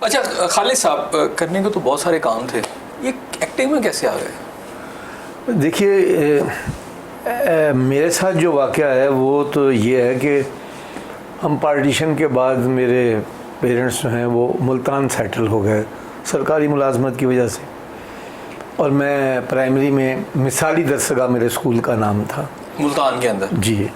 अच्छा खालिद साहब, करने को तो बहुत सारे काम थे, ये एक्टिंग में कैसे आ गए? देखिए, मेरे साथ जो वाक़या है वो तो ये है कि हम पार्टीशन के बाद मेरे पेरेंट्स जो हैं वो मुल्तान सेटल हो गए सरकारी मुलाजमत की वजह से, और मैं प्राइमरी में मिसाली दरसगाह मेरे स्कूल का नाम था मुल्तान के अंदर। जी।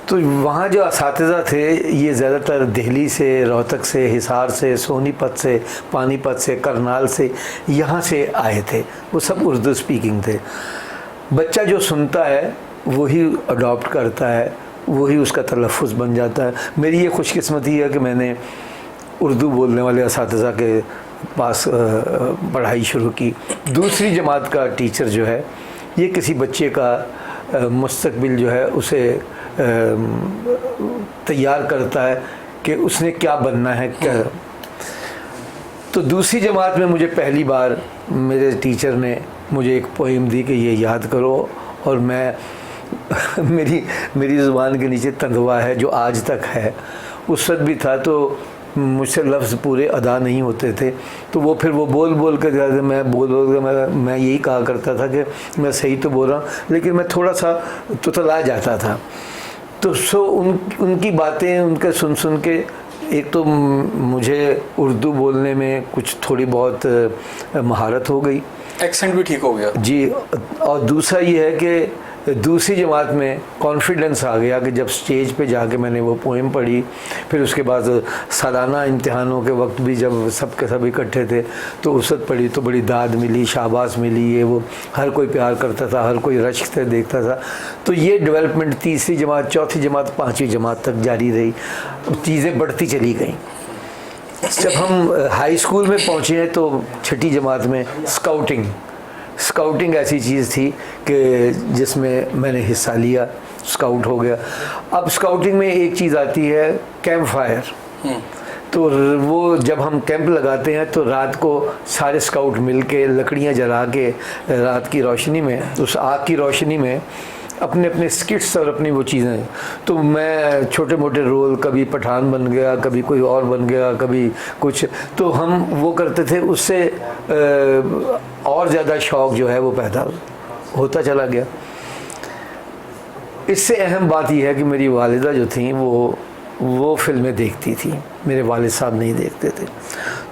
तो वहाँ जो असातिज़ा थे ये ज़्यादातर दिल्ली से, रोहतक से, हिसार से, सोनीपत से, पानीपत से, करनाल से, यहाँ से आए थे। वो सब उर्दू स्पीकिंग थे। बच्चा जो सुनता है वही अडॉप्ट करता है, वही उसका तलफ़ुज़ बन जाता है। मेरी ये खुशकिस्मती है कि मैंने उर्दू बोलने वाले असातिज़ा के पास पढ़ाई शुरू की। दूसरी जमात का टीचर जो है ये किसी बच्चे का मुस्तकबिल जो है उसे तैयार करता है कि उसने क्या बनना है क्या। तो दूसरी जमात में मुझे पहली बार मेरे टीचर ने मुझे एक पोइम दी कि ये याद करो, और मैं मेरी ज़ुबान के नीचे तंदवा है जो आज तक है। उस वक्त भी था तो मुझसे लफ्ज़ पूरे अदा नहीं होते थे, तो वो फिर वो बोल कर जाते, मैं बोल कर मैं यही कहा करता था कि मैं सही तो बोल रहा हूँ, लेकिन मैं थोड़ा सा तुतला जाता था। तो उनकी बातें उनके सुन के एक तो मुझे उर्दू बोलने में कुछ थोड़ी बहुत महारत हो गई, एक्सेंट भी ठीक हो गया जी। और दूसरा ये है कि दूसरी जमात में कॉन्फिडेंस आ गया कि जब स्टेज पे जाके मैंने वो पोएम पढ़ी, फिर उसके बाद सालाना इम्तिहानों के वक्त भी जब सब के सब इकट्ठे थे तो उस वक्त पढ़ी तो बड़ी दाद मिली, शाबाश मिली, ये वो हर कोई प्यार करता था, हर कोई रश्क से देखता था। तो ये डेवलपमेंट तीसरी जमात, चौथी जमात, पाँचवीं जमात तक जारी रही, चीज़ें बढ़ती चली गई। जब हम हाई स्कूल में पहुँचे हैं तो छठी जमात में स्काउटिंग ऐसी चीज़ थी कि जिसमें मैंने हिस्सा लिया, स्काउट हो गया। अब स्काउटिंग में एक चीज़ आती है कैंप फायर। तो वो जब हम कैंप लगाते हैं तो रात को सारे स्काउट मिलके लकड़ियाँ जला के रात की रोशनी में, उस आग की रोशनी में अपने अपने स्किट्स और अपनी वो चीज़ें। तो मैं छोटे मोटे रोल, कभी पठान बन गया, कभी कोई और बन गया, कभी कुछ, तो हम वो करते थे। उससे और ज़्यादा शौक़ जो है वो पैदा होता चला गया। इससे अहम बात यह है कि मेरी वालिदा जो थी वो फिल्में देखती थी, मेरे वालिद साहब नहीं देखते थे।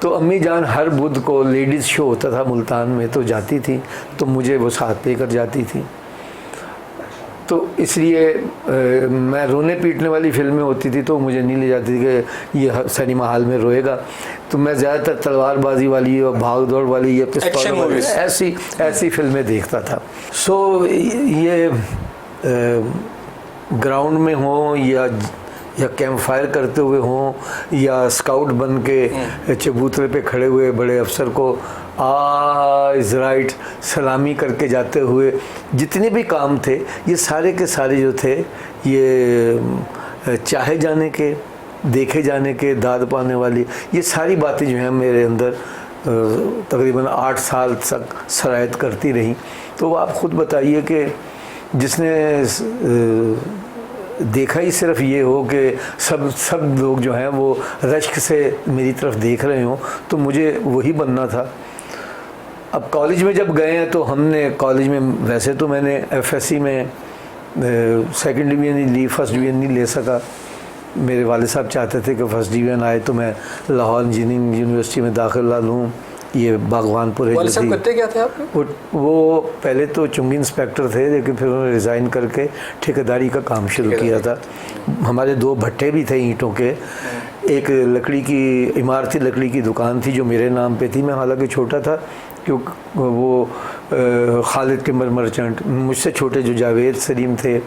तो अम्मी जान हर बुध को लेडीज़ शो होता था मुल्तान में तो जाती थी, तो मुझे वो साथ लेकर जाती थी। तो इसलिए मैं रोने पीटने वाली फिल्में होती थी तो मुझे नहीं ले जाती थी कि ये सिनेमा हॉल में रोएगा। तो मैं ज़्यादातर तलवारबाजी वाली और भाग दौड़ वाली, ये पिस्तौल वाली ऐसी फिल्में देखता था। सो ये ग्राउंड में हो या कैंप फायर करते हुए हों या स्काउट बन के चबूतरे पे खड़े हुए बड़े अफसर को इज़ राइट सलामी करके जाते हुए, जितने भी काम थे ये सारे के सारे जो थे ये चाहे जाने के, देखे जाने के, दाद पाने वाली, ये सारी बातें जो हैं मेरे अंदर तकरीबन 8 साल तक सरायत करती रहीं। तो आप ख़ुद बताइए कि जिसने देखा ही सिर्फ ये हो कि सब लोग जो हैं वो रश्क से मेरी तरफ देख रहे हों, तो मुझे वही बनना था। अब कॉलेज में जब गए हैं तो हमने कॉलेज में, वैसे तो मैंने एफएससी में सेकंड डिवीज़न ही ली, फर्स्ट डिवीज़न नहीं ले सका। मेरे वालिद साहब चाहते थे कि फर्स्ट डिवीज़न आए तो मैं लाहौर इंजीनियरिंग यूनिवर्सिटी में दाखिला लूँ, ये बागवानपुर है जो थी। करते क्या थे आप? वो पहले तो चुंगी इंस्पेक्टर थे, लेकिन फिर उन्होंने रिज़ाइन करके ठेकेदारी का काम शुरू किया था। हमारे 2 भट्टे भी थे ईंटों के, एक लकड़ी की, इमारती लकड़ी की दुकान थी जो मेरे नाम पे थी। मैं हालांकि छोटा था क्योंकि वो खालिद टिम्बर मर्चेंट, मुझसे छोटे जो जावेद सलीम थे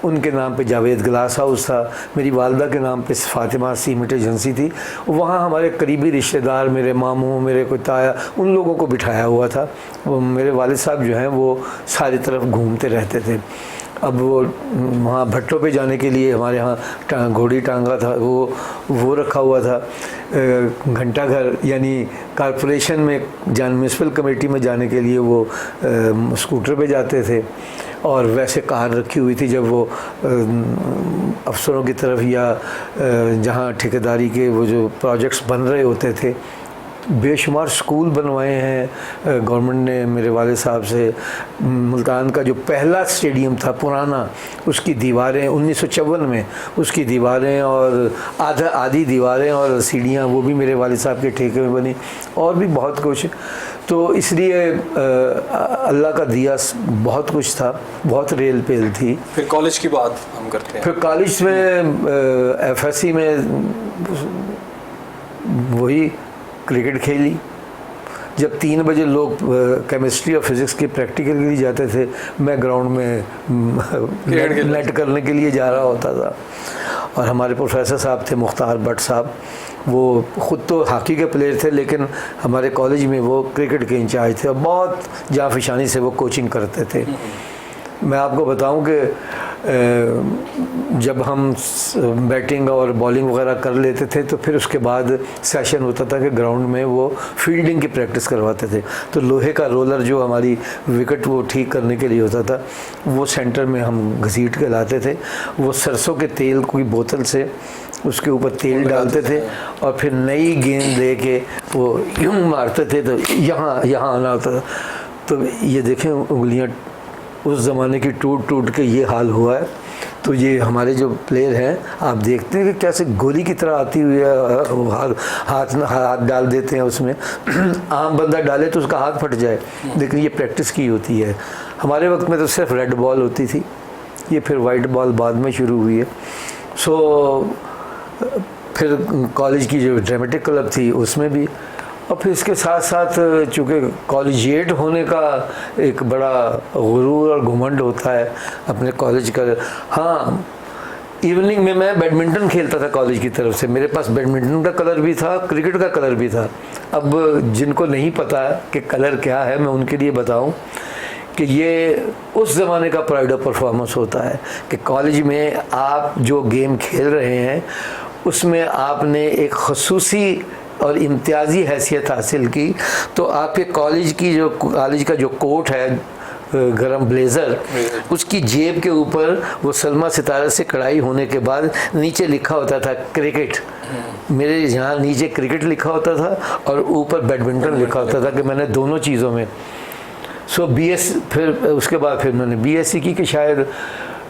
उनके नाम पे जावेद ग्लास हाउस था। मेरी वालदा के नाम पे फातिमा सीमेंट एजेंसी थी। वहाँ हमारे करीबी रिश्तेदार, मेरे मामू, मेरे कोई ताया, उन लोगों को बिठाया हुआ था। वो मेरे वालिद साहब जो हैं वो सारी तरफ घूमते रहते थे। अब वो वहाँ भट्टों पे जाने के लिए हमारे यहाँ घोड़ी टांगा था, वो रखा हुआ था। घंटा घर यानी कॉरपोरेशन में म्यूनसिपल कमेटी में जाने के लिए वो स्कूटर पे जाते थे, और वैसे कार रखी हुई थी जब वो अफसरों की तरफ या जहाँ ठेकेदारी के वो जो प्रोजेक्ट्स बन रहे होते थे बेशुमार स्कूल बनवाए हैं गवर्नमेंट ने मेरे वाले साहब से। मुल्तान का जो पहला स्टेडियम था पुराना, उसकी दीवारें 1954 में, उसकी दीवारें और आधी दीवारें और सीढ़ियाँ वो भी मेरे वाले साहब के ठेके में बनी, और भी बहुत कुछ। तो इसलिए अल्लाह का दिया बहुत कुछ था, बहुत रेल पेल थी। फिर कॉलेज की बात हम करते हैं। फिर कॉलेज में एफएससी में वही क्रिकेट खेली। जब 3 बजे लोग केमिस्ट्री और फिज़िक्स के प्रैक्टिकल के लिए जाते थे, मैं ग्राउंड में नेट करने के लिए जा रहा होता था। और हमारे प्रोफेसर साहब थे मुख्तार भट्ट साहब, वो ख़ुद तो हॉकी के प्लेयर थे, लेकिन हमारे कॉलेज में वो क्रिकेट के इंचार्ज थे और बहुत जाफिशानी से वो कोचिंग करते थे। मैं आपको बताऊं कि जब हम बैटिंग और बॉलिंग वगैरह कर लेते थे तो फिर उसके बाद सेशन होता था कि ग्राउंड में वो फील्डिंग की प्रैक्टिस करवाते थे। तो लोहे का रोलर जो हमारी विकेट वो ठीक करने के लिए होता था, वो सेंटर में हम घसीट के लाते थे। वो सरसों के तेल की बोतल से उसके ऊपर तेल डालते थे और फिर नई गेंद दे के वो यूँ मारते थे, तो यहाँ आना होता था। तो ये देखें उंगलियाँ उस ज़माने की टूट के ये हाल हुआ है। तो ये हमारे जो प्लेयर हैं, आप देखते हैं कि कैसे गोली की तरह आती हुई है, हाथ डाल देते हैं उसमें। आम बंदा डाले तो उसका हाथ फट जाए, लेकिन ये प्रैक्टिस की होती है। हमारे वक्त में तो सिर्फ रेड बॉल होती थी, ये फिर वाइट बॉल बाद में शुरू हुई है। सो फिर कॉलेज की जो ड्रामेटिक क्लब थी उसमें भी, और फिर इसके साथ साथ चूँकि कॉलेजिएट होने का एक बड़ा गुरूर और घुमंड होता है अपने कॉलेज का। हाँ, इवनिंग में मैं बैडमिंटन खेलता था कॉलेज की तरफ से। मेरे पास बैडमिंटन का कलर भी था, क्रिकेट का कलर भी था। अब जिनको नहीं पता कि कलर क्या है, मैं उनके लिए बताऊं कि ये उस ज़माने का प्राइड ऑफ परफॉर्मेंस होता है कि कॉलेज में आप जो गेम खेल रहे हैं उसमें आपने एक खसूसी और इम्तियाजी हैसियत हासिल की, तो आपके कॉलेज का जो कोट है गरम ब्लेज़र, उसकी जेब के ऊपर वो सलमा सितारा से कढ़ाई होने के बाद नीचे लिखा होता था क्रिकेट। मेरे यहाँ नीचे क्रिकेट लिखा होता था और ऊपर बैडमिंटन लिखा होता था कि मैंने दोनों चीज़ों में। सो BS फिर उसके बाद फिर मैंने BSc की कि शायद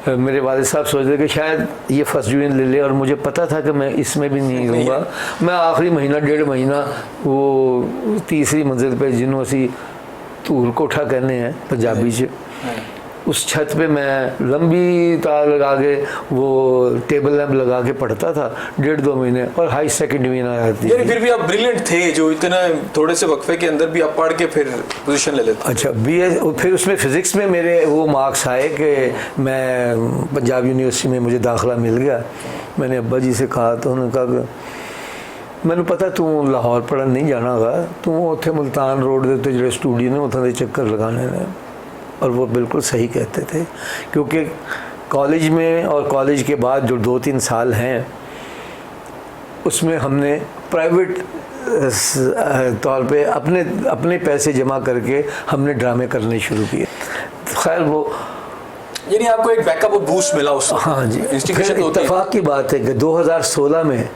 मेरे वालिद साहब सोच रहे कि शायद ये फर्स्ट डिवीज़न ले ले, और मुझे पता था कि मैं इसमें भी नहीं लूँगा। मैं आखिरी महीना 1.5 महीना वो तीसरी मंजिल पे जिन्हों सी तूर कोठा कहने हैं पंजाबी से, उस छत पे मैं लंबी तार लगा के वो टेबल लैंप लगा के पढ़ता था 1.5-2 महीने, और हाई सेकंड डिवीजन आ जाती है। फिर भी आप ब्रिलियंट थे जो इतना थोड़े से वक्फे के अंदर भी आप पढ़ के फिर पोजीशन ले लेते। अच्छा, फिर उसमें फ़िज़िक्स में मेरे वो मार्क्स आए कि मैं पंजाब यूनिवर्सिटी में मुझे दाखिला मिल गया। मैंने अब्बा जी से कहा तो उन्होंने कहा कि मैंने पता तू लाहौर पढ़न नहीं जाना होगा, तू उत्थे मुल्तान रोड के उत्ते जो स्टूडियो ने उत्थे चक्कर लगाने ने। और वो बिल्कुल सही कहते थे, क्योंकि कॉलेज में और कॉलेज के बाद जो 2-3 साल हैं उसमें हमने प्राइवेट तौर पे अपने पैसे जमा करके हमने ड्रामे करने शुरू किए। खैर वो यानी आपको एक बैकअप और बूस्ट मिला उसमें। हाँ जी। इंस्टीट्यूशन फिर इत्तेफाक की बात है कि 2016 में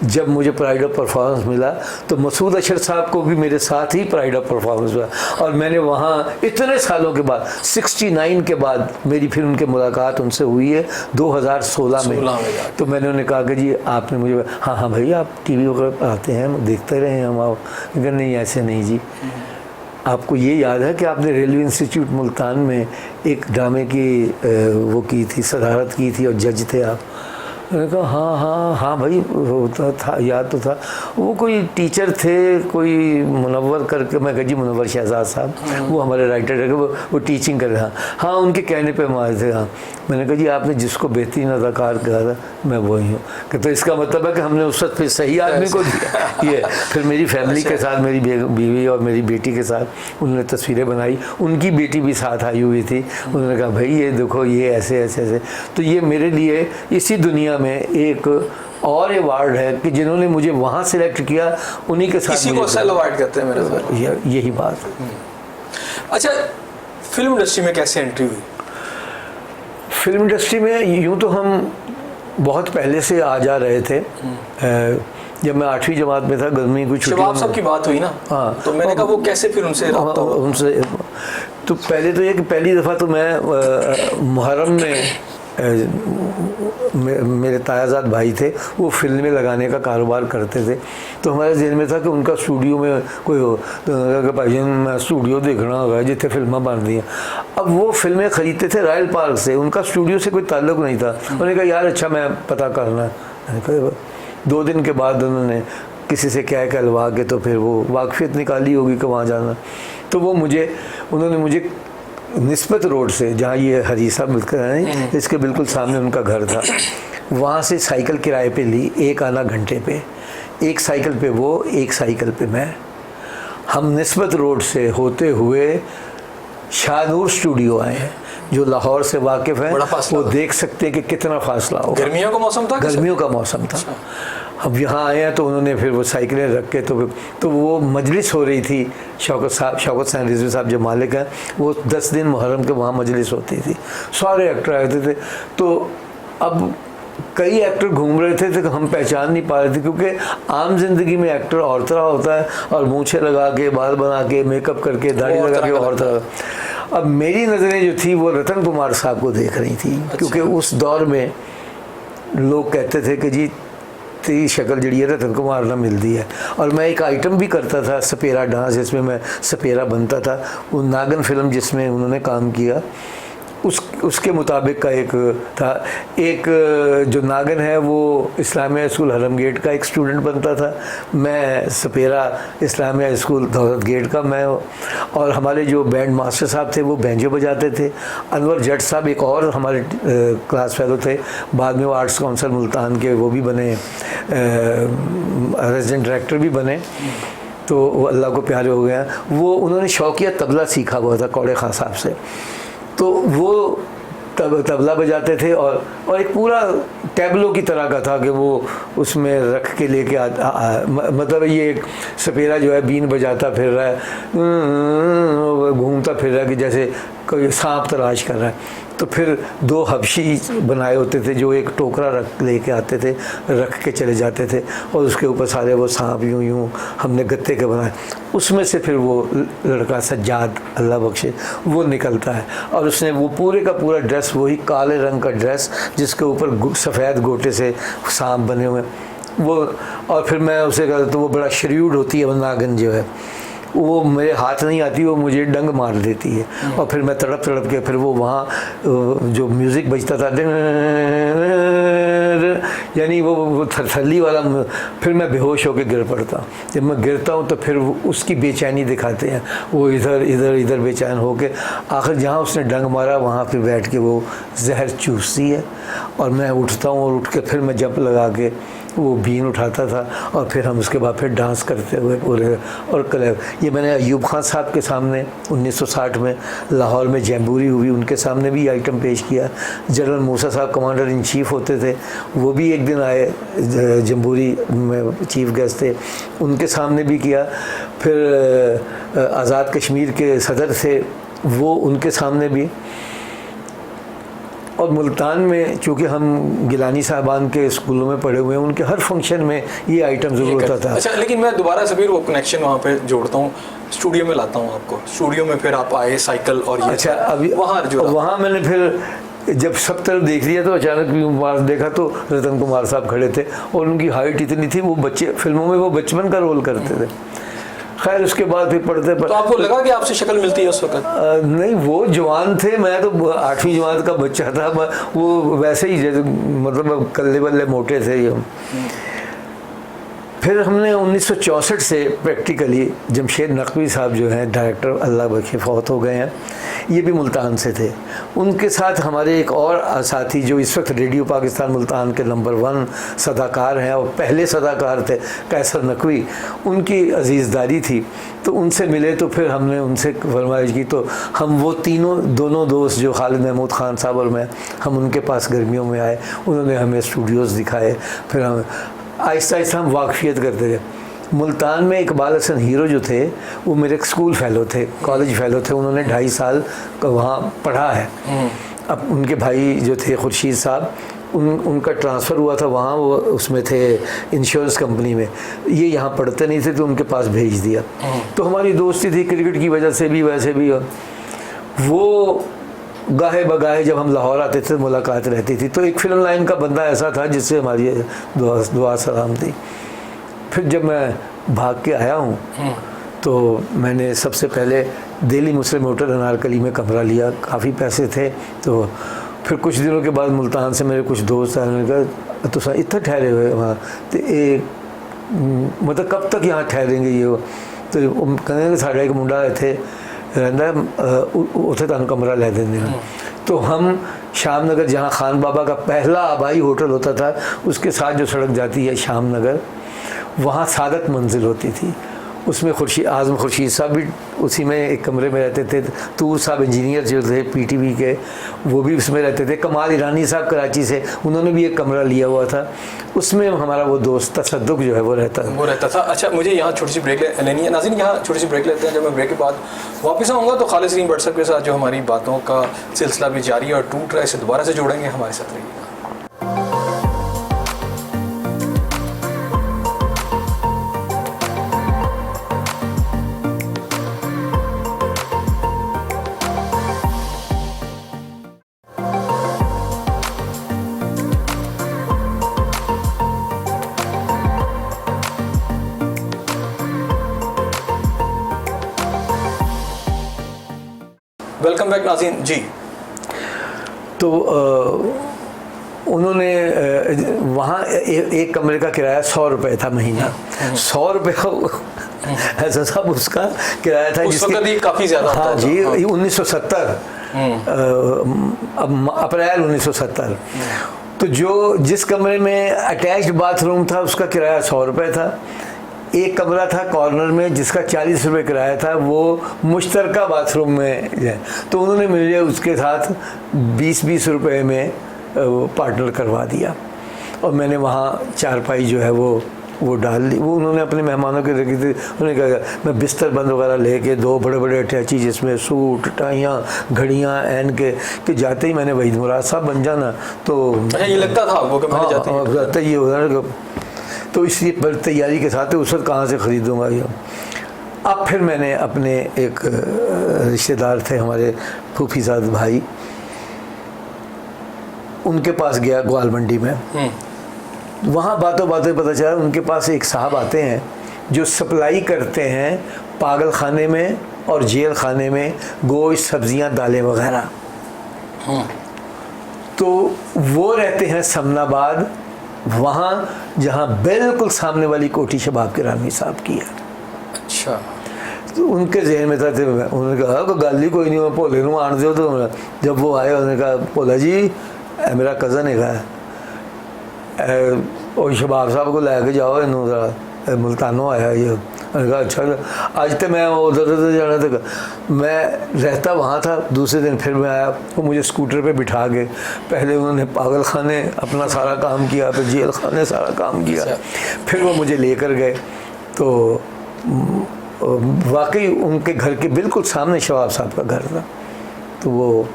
जब मुझे प्राइड ऑफ परफॉर्मेंस मिला तो मसूद अशर साहब को भी मेरे साथ ही प्राइड ऑफ परफॉर्मेंस हुआ, और मैंने वहाँ इतने सालों के बाद 69 के बाद मेरी फिर उनके मुलाकात उनसे हुई है 2016 में। तो मैंने उन्हें कहा कि जी आपने मुझे, हाँ भाई आप TV वगैरह आते हैं देखते रहे हम। आप नहीं, ऐसे नहीं जी, आपको ये याद है कि आपने रेलवे इंस्टीट्यूट मुल्तान में एक ड्रामे की वो की थी, सदारत की थी और जज थे आप। मैंने कहा हाँ भाई होता था, याद तो था। वो कोई टीचर थे, कोई मुनव्वर करके, मैं कहा जी मुनव्वर शहजाद साहब, वो हमारे राइटर है, वो टीचिंग कर रहा। हाँ, उनके कहने पे मारे थे। हाँ, मैंने कहा जी आपने जिसको बेहतरीन अदाकार कहा था मैं वही हूँ। कि तो इसका मतलब है कि हमने उस वक्त फिर सही आदमी को दिया। ये फिर मेरी फैमिली के साथ, मेरी बीवी और मेरी बेटी के साथ उन्होंने तस्वीरें बनाई। उनकी बेटी भी साथ आई हुई थी। उन्होंने कहा भाई ये देखो ये ऐसे ऐसे ऐसे। तो ये मेरे लिए इसी दुनिया में एक और अवार्ड है कि जिन्होंने मुझे वहाँ सिलेक्ट किया, उन्हीं के साथ इसी को सेल अवार्ड कहते हैं मेरे ख्याल। यही बात है। अच्छा, फिल्म इंडस्ट्री में कैसे एंट्री हुई? फिल्म इंडस्ट्री में यूँ तो हम बहुत पहले से आ जा रहे थे। जब मैं 8वीं जमात में था, गर्मी की छुट्टियों शबाब साहब की बात हुई ना, हाँ, तो मैंने कहा वो कैसे फिर उनसे रब्ता हुआ? उनसे तो पहले तो ये कि पहली दफ़ा तो मैं मुहर्रम में मेरे तायाजाद भाई थे, वो फिल्में लगाने का कारोबार करते थे, तो हमारे जहन में था कि उनका स्टूडियो में कोई हो, तो भाई मैं स्टूडियो देखना होगा जितने फिल्में बन दी हैं। अब वो फिल्में ख़रीदते थे रॉयल पार्क से, उनका स्टूडियो से कोई ताल्लुक़ नहीं था। उन्होंने कहा यार अच्छा मैं पता करना है। 2 दिन के बाद उन्होंने किसी से क्या कहलवा के तो फिर वो वाकफियत निकाली होगी कि वहाँ जाना, तो वो उन्होंने मुझे निस्बत रोड से, जहाँ ये हरीसा मिलकर है इसके बिल्कुल सामने उनका घर था, वहाँ से साइकिल किराए पे ली, 1 आना घंटे पे, एक साइकिल पे वो, एक साइकिल पे मैं। हम निस्बत रोड से होते हुए शाहनूर स्टूडियो आए हैं, जो लाहौर से वाकिफ़ है वो देख सकते हैं कि कितना फासला होगा। गर्मियों का मौसम था? गर्मियों का मौसम था। अब यहाँ आए हैं तो उन्होंने फिर वो साइकिलें रख के तो वो मजलिस हो रही थी। शौकत हुसैन रिजवी साहब जो मालिक हैं, वो 10 दिन मुहर्रम के वहाँ मजलिस होती थी, सारे एक्टर आए थे। तो अब कई एक्टर घूम रहे थे तो हम पहचान नहीं पा रहे थे, क्योंकि आम जिंदगी में एक्टर और तरह होता है और मूछें लगा के, बाल बना के, मेकअप करके, दाढ़ी लगा के और तरह। अब मेरी नज़रें जो थी वो रतन कुमार साहब को देख रही थी। अच्छा। क्योंकि उस दौर में लोग कहते थे कि जी तेरी शक्ल जड़ी है रतन कुमार ना मिलती है। और मैं एक आइटम भी करता था सपेरा डांस, जिसमें मैं सपेरा बनता था। वो नागन फिल्म जिसमें उन्होंने काम किया उसके मुताबिक का एक था। एक जो नागन है वो इस्लामिया स्कूल हरम गेट का एक स्टूडेंट बनता था, मैं सपेरा इस्लामिया स्कूल दौलत गेट का मैं। और हमारे जो बैंड मास्टर साहब थे वो बैंजो बजाते थे। अनवर जट साहब एक और हमारे क्लास फेलो थे, बाद में वो आर्ट्स काउंसिल मुल्तान के वो भी बने, रेजिडेंट डायरेक्टर भी बने, तो वो अल्लाह को प्यारे हो गया। वो उन्होंने शौकिया तबला सीखा हुआ था कौड़े खां साहब से, तो वो तबला बजाते थे और एक पूरा टैबलो की तरह का था कि वो उसमें रख के लेके मतलब ये एक सपेरा जो है बीन बजाता फिर रहा है, घूमता फिर रहा है कि जैसे कोई सांप तलाश कर रहा है। तो फिर 2 हबशी बनाए होते थे जो एक टोकरा रख लेके आते थे, रख के चले जाते थे और उसके ऊपर सारे वो सांप यूं हमने गत्ते के बनाए। उसमें से फिर वो लड़का सज्जाद अल्लाह बख्शे वो निकलता है और उसने वो पूरे का पूरा ड्रेस, वही काले रंग का ड्रेस जिसके ऊपर सफ़ेद गोटे से सांप बने हुए वो। और फिर मैं उसे कहता तो वो बड़ा श्रीयूड होती है वो नागन जो है, वो मेरे हाथ नहीं आती, वो मुझे डंग मार देती है। और फिर मैं तड़प के फिर वो वहाँ जो म्यूज़िक बजता था यानी वो थरथली वाला, फिर मैं बेहोश होकर गिर पड़ता। जब मैं गिरता हूँ तो फिर उसकी बेचैनी दिखाते हैं, वो इधर बेचैन होकर आखिर जहाँ उसने डंग मारा वहाँ पे बैठ के वो जहर चूसती है और मैं उठता हूँ और उठ के फिर मैं जंप लगा के वो बीन उठाता था और फिर हम उसके बाद फिर डांस करते हुए पूरे। और क्लब ये मैंने अयूब खान साहब के सामने 1960 में लाहौर में जैम्बूरी हुई, उनके सामने भी आइटम पेश किया। जनरल मूसा साहब कमांडर इन चीफ होते थे, वो भी एक दिन आए जम्बूरी में चीफ गेस्ट थे, उनके सामने भी किया। फिर आज़ाद कश्मीर के सदर थे वो, उनके सामने भी। और मुल्तान में चूँकि हम गिलानी साहबान के स्कूलों में पढ़े हुए हैं, उनके हर फंक्शन में ये आइटम ज़रूर होता था। अच्छा, लेकिन मैं दोबारा सबीर वो कनेक्शन वहाँ पे जोड़ता हूँ, स्टूडियो में लाता हूँ आपको। स्टूडियो में फिर आप आए साइकिल और ये अच्छा अभी वहाँ मैंने फिर जब सब तरफ देख लिया तो अचानक वहाँ देखा तो रतन कुमार साहब खड़े थे और उनकी हाइट इतनी थी, वो बच्चे फिल्मों में वो बचपन का रोल करते थे। खैर उसके बाद फिर पढ़ते तो आपको लगा कि आपसे शक्ल मिलती है उस वक्त? नहीं, वो जवान थे, मैं तो 8वीं जमात का बच्चा था। वो वैसे ही जैसे मतलब कल्ले बल्ले मोटे थे ये। फिर हमने 1964 से प्रैक्टिकली जमशेद नकवी साहब जो हैं डायरेक्टर अल्लाह बख्शे फौत हो गए हैं, ये भी मुल्तान से थे। उनके साथ हमारे एक और साथी जो इस वक्त रेडियो पाकिस्तान मुल्तान के नंबर 1 सदाकार हैं और पहले सदाकार थे, कैसर नकवी, उनकी अजीज़दारी थी। तो उनसे मिले तो फिर हमने उनसे फरमाइश की, तो हम वो दोनों दोस्त जो खालिद महमूद ख़ान साहब और मैं, हम उनके पास गर्मियों में आए, उन्होंने हमें स्टूडियोज़ दिखाए। फिर हम आहिस्ता हम वाकफियत करते थे। मुल्तान में इकबाल हसन हीरो जो थे वो मेरे स्कूल फेलो थे, कॉलेज फेलो थे, उन्होंने 2.5 साल वहाँ पढ़ा है। अब उनके भाई जो थे खुर्शीद साहब उनका ट्रांसफ़र हुआ था वहाँ, वो उसमें थे इंश्योरेंस कंपनी में, ये यहाँ पढ़ते नहीं थे तो उनके पास भेज दिया। तो हमारी दोस्ती थी क्रिकेट की वजह से भी, वैसे भी। वो गाहे बगाहे जब हम लाहौर आते थे मुलाकात रहती थी। तो एक फ़िल्म लाइन का बंदा ऐसा था जिससे हमारी दुआ सलाम थी। फिर जब मैं भाग के आया हूँ तो मैंने सबसे पहले दिल्ली मुस्लिम होटल अनारकली में कमरा लिया, काफ़ी पैसे थे। तो फिर कुछ दिनों के बाद मुल्तान से मेरे कुछ दोस्त आए, उन्होंने कहा तो इतना ठहरे हुए वहाँ, तो मतलब कब तक यहाँ ठहरेंगे ये? तो कहने कि साढ़े एक मुंडा इतने रहता उसे तुम कमरा लै देंगे। तो हम शाम नगर, जहाँ खान बाबा का पहला आबाई होटल होता था, उसके साथ जो सड़क जाती है शाम नगर, वहाँ सादत मंजिल होती थी। उसमें आज़म खुर्शीद साहब भी उसी में एक कमरे में रहते थे। तूर साहब इंजीनियर जो थे पीटीवी के, वो भी उसमें रहते थे। कमाल ईरानी साहब कराची से, उन्होंने भी एक कमरा लिया हुआ था। उसमें हमारा वो दोस्त तसद्दुक जो है वो रहता था। अच्छा, मुझे यहाँ छोटी सी ब्रेक लेनी है नाज़रीन, यहाँ छोटी सी ब्रेक लेते हैं। जब मैं ब्रेक के बाद वापस आऊँगा तो खालिद सलीम भट्ट साहब के साथ जो हमारी बातों का सिलसिला भी जारी है और टूट रहा है, इसे दोबारा से जोड़ेंगे। हमारे साथ रहिएगा। वेलकम बैक नाज़रीन जी। तो उन्होंने वहाँ एक कमरे का किराया 100 रुपये था महीना। 100 रुपये का ऐसा सब उसका किराया था, उस वक्त ये काफ़ी ज़्यादा। हाँ जी, 1970 अप्रैल 1970। तो जिस कमरे में अटैच्ड बाथरूम था उसका किराया 100 रुपये था। एक कमरा था कॉर्नर में जिसका 40 रुपये किराया था, वो मुश्तरका बाथरूम में है। तो उन्होंने मुझे उसके साथ 20-20 रुपये में पार्टनर करवा दिया और मैंने वहाँ चारपाई जो है वो डाल दी। वो उन्होंने अपने मेहमानों के रखी थी। उन्होंने कहा मैं बिस्तर बंद वगैरह लेके 2 बड़े अटैची जिसमें सूट टाइयाँ घड़ियाँ एन के जाते ही मैंने वहीद मुराद साहब बन जाना। तो ये लगता था आपको कि मैंने जाते ही हो, तो इसलिए तैयारी के साथ उस वक्त कहाँ से ख़रीदूँगा ये। अब फिर मैंने अपने एक रिश्तेदार थे हमारे फूफीजाद भाई, उनके पास गया ग्वाल मंडी में। वहाँ बातों पता चला उनके पास एक साहब आते हैं जो सप्लाई करते हैं पागल खाने में और जेल खाने में गोश्त, सब्जियाँ, दालें वगैरह। तो वो रहते हैं समनाबाद, वहाँ जहाँ बिल्कुल सामने वाली कोठी शबाब किरानी साहब की है। अच्छा। तो उनके जहन में था, उन्होंने कहा गल ही कोई नहीं, मैं भोले को आन दो। तो जब वो आए उन्होंने कहा भोला जी मेरा कज़न है और शबाब साहब को लैके जाओ इनू ज़रा, मुल्तानों आया ये। उन्होंने कहा अच्छा। आज तो मैं उधर जाना था, मैं रहता वहाँ था। दूसरे दिन फिर मैं आया, वो मुझे स्कूटर पे बिठा के पहले उन्होंने पागल खाने अपना सारा काम किया, फिर जेल खाने सारा काम किया, फिर वो मुझे लेकर गए। तो वाकई उनके घर के बिल्कुल सामने शबाब साहब का घर था। तो वो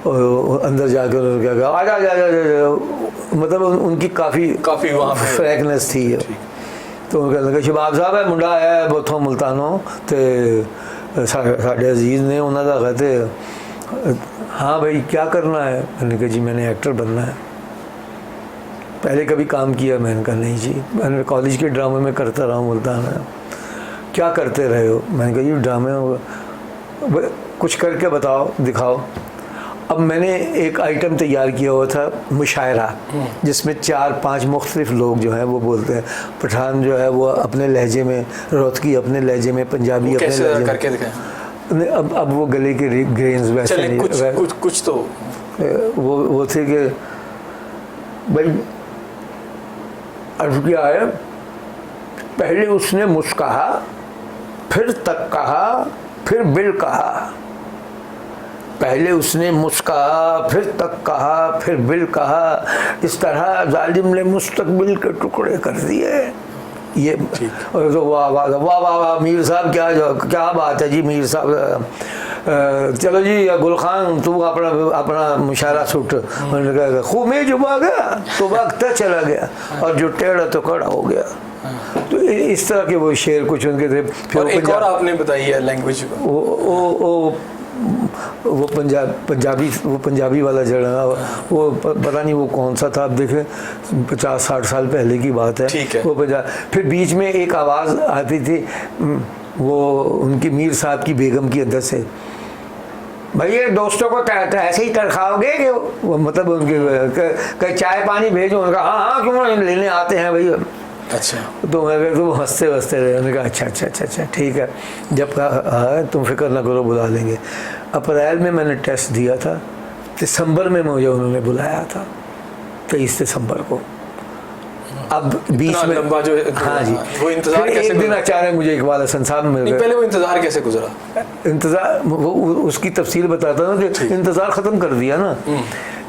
अंदर जाकर उन्होंने क्या कहा आ, मतलब उनकी काफ़ी वहाँ फ्रैंकनेस थी। तो उनका लगा शबाब साहब है मुंडा आया बोथों मुल्तानों तो साढ़े अजीज़ ने उन्होंने कहा कहते हाँ भाई क्या करना है? मैंने कहा जी मैंने एक्टर बनना है। पहले कभी काम किया? मैंने कहा नहीं जी, मैंने कॉलेज के ड्रामे में करता रहा मुल्तान में। क्या करते रहे हो? मैंने कहा जी ड्रामे कुछ करके बताओ, दिखाओ। अब मैंने एक आइटम तैयार किया हुआ था मुशायरा, जिसमें 4-5 मुख्तलिफ लोग जो हैं वो बोलते हैं। पठान जो है वो अपने लहजे में, रोहतकी अपने लहजे में, पंजाबी अपने लहजे में करके दिखाएं। अब वो गले के ग्रेन्स वैसे नहीं, कुछ तो वो थे कि भाई अर्ज किया है, पहले उसने मुस्कहा, फिर तक कहा, फिर बिल कहा। पहले उसने मुस्कहा, फिर तक कहा, फिर बिल कहा। इस तरह जालिम ने मुस्तकबिल के टुकड़े कर दिए। ये और तो वाह वाह वाह वाह वाह मीर साहब क्या बात है जी मीर साहब। चलो जी गुल खान तू अपना अपना मुशारा सुट, उन्होंने कहा खूब में जुबा गया तो वक्त चला गया और जो टेढ़ा तो खड़ा हो गया। तो इस तरह के वो शेर कुछ उनके थे। फिर और एक और आपने बताई है लैंग्वेज, वो पंजाबी वाला जड़ा, वो पता नहीं वो कौन सा था, आप देखें 50-60 साल पहले की बात है। ठीक है। वो फिर बीच में एक आवाज़ आती थी, वो उनकी मीर साहब की बेगम की अंदर से, भैया दोस्तों को ऐसे ही तड़खाओगे कि वो मतलब उनके चाय पानी भेजो, उनका हाँ हाँ क्यों लेने आते हैं भैया। अच्छा। तो मैं तो हंसते हंसते रहे, उन्होंने कहा अच्छा ठीक है, जब कहा तुम फिक्र ना करो बुला लेंगे। अप्रैल में मैंने टेस्ट दिया था, दिसंबर में मुझे उन्होंने बुलाया था, 23 दिसंबर को। अब बीच में लंबा जो हाँ जी, वो इंतजार कैसे एक दिन अचानक मुझे इकबाल हसन साहब मिल गए। पहले वो इंतजार कैसे गुजरा? इंतजार वो उसकी तफसील बताता ना कि इंतजार ख़त्म कर दिया ना।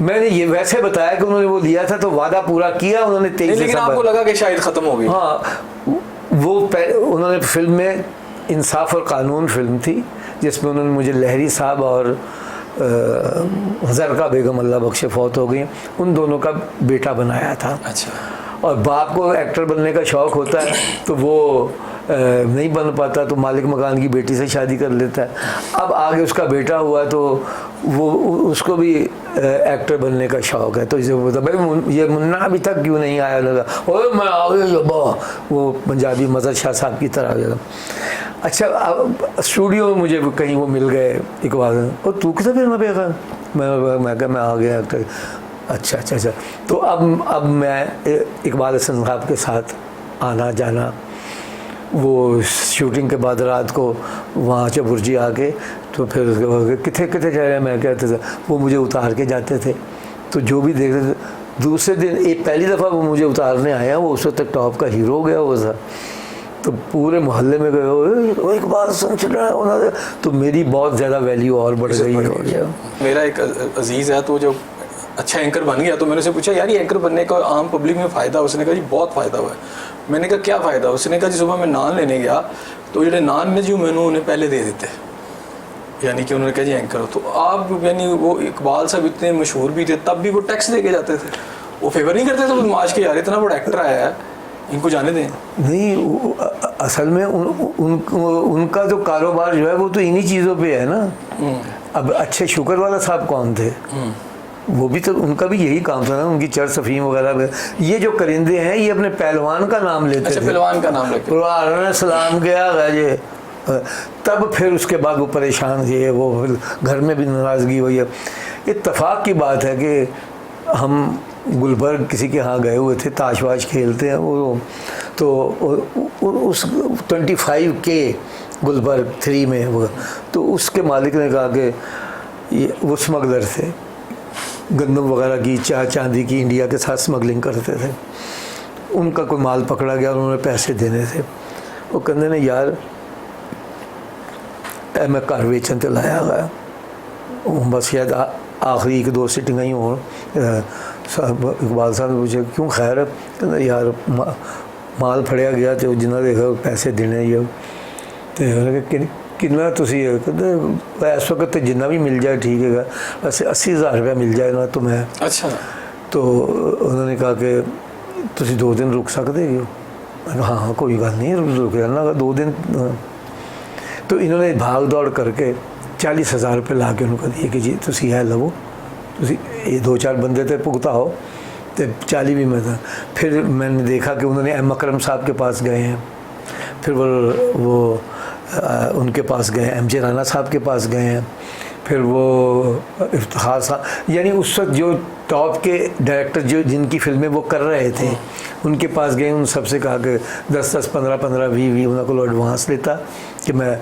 मैंने ये वैसे बताया कि उन्होंने वो लिया था तो वादा पूरा किया उन्होंने 23 लेकिन आपको लगा कि शायद ख़त्म हो गई। हाँ, वो उन्होंने फिल्म में इंसाफ और कानून फिल्म थी जिसमें उन्होंने मुझे लहरी साहब और ज़रका बेगम अल्लाह बख्शे फौत हो गई, उन दोनों का बेटा बनाया था। अच्छा। और बाप को एक्टर बनने का शौक़ होता है तो वो नहीं बन पाता तो मालिक मकान की बेटी से शादी कर लेता है। अब आगे उसका बेटा हुआ तो वो उसको भी एक्टर बनने का शौक़ है, तो इसे बोलता भाई ये मुन्ना अभी तक क्यों नहीं आया, लगा ओए मैं आ गया वो पंजाबी मज़हर शाह साहब की तरह लगा। अच्छा, अब स्टूडियो में मुझे कहीं वो मिल गए इकबाल, और तू कितना फिर मैं कहा मैं आ गया एक्टर। अच्छा। तो अब मैं इकबाल हसन साहब के साथ आना जाना, वो शूटिंग के बाद रात को वहाँ चबुर्जी आके तो फिर किथे जा रहे हैं, मैं कहते थे वो मुझे उतार के जाते थे। तो जो भी देखते थे, दूसरे दिन एक पहली दफ़ा वो मुझे उतारने आया, वो उस वक्त टॉप का हीरो हो गया वो था, तो पूरे मोहल्ले में गए इकबाल हसन चल रहा है उन्होंने, तो मेरी बहुत ज़्यादा वैल्यू और बढ़ गई। मेरा एक अजीज़ है तो जो अच्छा एंकर बन गया, तो मैंने उसे पूछा यार ये एंकर बनने का आम पब्लिक में फ़ायदा? उसने कहा जी बहुत फ़ायदा हुआ है। मैंने कहा क्या फ़ायदा? उसने कहा जी सुबह मैं नान लेने गया तो जो नान ने जो मैंने उन्हें पहले दे देते, यानी कि उन्होंने कहा जी एंकर हो। तो आप यानी वो इकबाल साहब इतने मशहूर भी थे तब भी वो टैक्स दे के जाते थे, वो फेवर नहीं करते थे माश के यार इतना बड़ा एक्टर आया है इनको जाने दें। नहीं, असल में उनका जो कारोबार जो है वो तो इन्हीं चीज़ों पे है ना। अब अच्छे शुक्र वाला साहब कौन थे, वो भी तो उनका भी यही काम था ना, उनकी चर्च अफीम वगैरह में। ये जो करिंदे हैं ये अपने पहलवान का नाम लेते थे, पहलवान का नाम लेते सलाम गया ये, तब फिर उसके बाद वो परेशान थे, वो घर में भी नाराज़गी हुई है। इत्तेफाक की बात है कि हम गुलबर्ग किसी के यहाँ गए हुए थे, ताश वाश खेलते हैं वो, तो उस 25K गुलबर्ग 3 में वो, तो उसके मालिक ने कहा कि ये वो स्मगलर थे, गंदम वगैरह की चांदी की इंडिया के साथ स्मगलिंग करते थे। उनका कोई माल पकड़ा गया और उन्होंने पैसे देने थे, वो कहते ने यार मैं घर बेचन तो लाया गया बस शायद आखिरी 1-2 सिटिंग ही हो। इकबाल साहब ने पूछा क्यों खैर है, कहते यार माल फड़िया गया तो जिन्हें देखा पैसे देने ही तो कितना तुसी कहते इस वक्त तो जितना भी मिल जाए ठीक है, वैसे 80,000 रुपया मिल जाए ना तुम्हें। अच्छा। तो उन्होंने कहा कि तुसी 2 दिन रुक सकते हो? हाँ कोई गल नहीं रुक जाना 2 दिन। तो इन्होंने भाग दौड़ करके 40,000 रुपये ला के उनको दिए कि जी तुसी है लवो, तुसी ये 2-4 बंदे थे भुगताओ, तो 40 भी मैं था। फिर मैंने देखा कि उन्होंने एम अकरम साहब के पास गए हैं, फिर वो उनके पास गए, MJ राना साहब के पास गए हैं, फिर वो इफ्तिखार साहब, यानी उस वक्त जो टॉप के डायरेक्टर जो जिनकी फिल्में वो कर रहे थे उनके पास गए। उन सबसे कहा कि 10-10, 15-15, 20-20 उनको एडवांस लेता कि मैं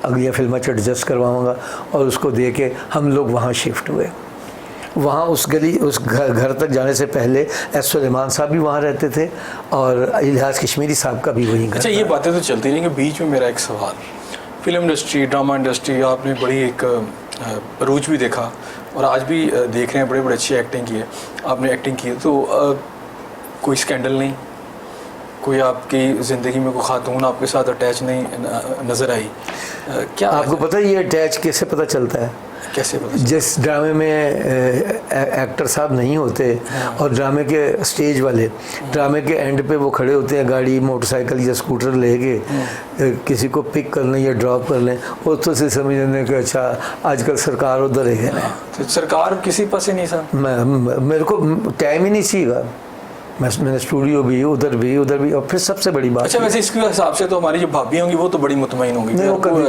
अगली फिल्म एडजस्ट करवाऊँगा, और उसको दे के हम लोग वहाँ शिफ्ट हुए। वहाँ उस गली उस घर तक जाने से पहले एस सुलेमान साहब भी वहाँ रहते थे और इलियास कश्मीरी साहब का भी वहीं घर। अच्छा, ये बातें तो चलती रही कि बीच में मेरा एक सवाल, फिल्म इंडस्ट्री, ड्रामा इंडस्ट्री आपने बड़ी एक अरूज भी देखा और आज भी देख रहे हैं, बड़े अच्छी एक्टिंग की है आपने, एक्टिंग की है, तो कोई स्कैंडल नहीं? कोई आपकी ज़िंदगी में कोई खातून आपके साथ अटैच नहीं नज़र आई? क्या आपको पता है ये अटैच कैसे पता चलता है? कैसे पता? जिस ड्रामे में एक्टर साहब नहीं होते और ड्रामे के स्टेज वाले ड्रामे के एंड पे वो खड़े होते हैं गाड़ी मोटरसाइकिल या स्कूटर लेके किसी को पिक करने या ड्रॉप करने, उस तो से समझ लेने कि अच्छा आजकल सरकार उधर है ना। तो सरकार किसी पास ही नहीं था। मेरे को टाइम ही नहीं सीगा। मैंने स्टूडियो भी उधर भी और फिर सबसे बड़ी बात, अच्छा वैसे इसके हिसाब से तो हमारी जो भाभी होंगी वो तो बड़ी मुतमईन होंगी। नहीं वो कभी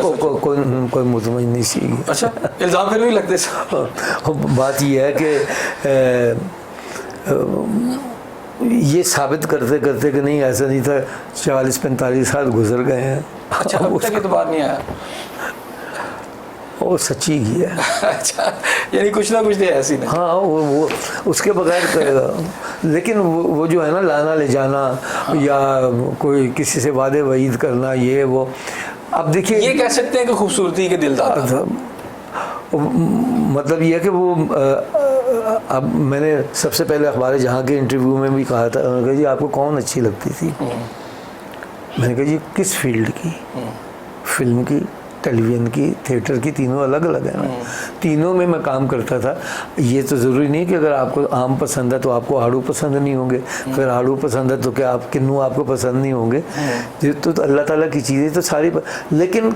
कोई मुतमईन नहीं सी। अच्छा इल्ज़ाम फिर भी लगते बात ये है कि ये साबित करते करते कि नहीं ऐसा नहीं था, 40-45 साल गुजर गए हैं। अच्छा अब तक ये तो बात नहीं आया। वो सच्ची ही है। अच्छा यानी कुछ ना कुछ तो ऐसी नहीं। हाँ वो उसके बगैर करेगा, लेकिन वो जो है ना लाना ले जाना या कोई किसी से वादे वईद करना ये वो, अब देखिए ये कह सकते हैं कि खूबसूरती के दिलदार। मतलब ये है कि वो अब मैंने सबसे पहले अखबार जहाँ के इंटरव्यू में भी कहा था, उन्होंने कहा जी आपको कौन अच्छी लगती थी? मैंने कहा जी किस फील्ड की? फिल्म की, टेलीविज़न की, थिएटर की, तीनों अलग अलग है ना। तीनों में मैं काम करता था। ये तो ज़रूरी नहीं कि अगर आपको आम पसंद है तो आपको आड़ू पसंद नहीं होंगे, अगर आड़ू पसंद है तो क्या आप किन्नू आपको पसंद नहीं होंगे। ये तो अल्लाह ताला की चीज़ें तो सारी लेकिन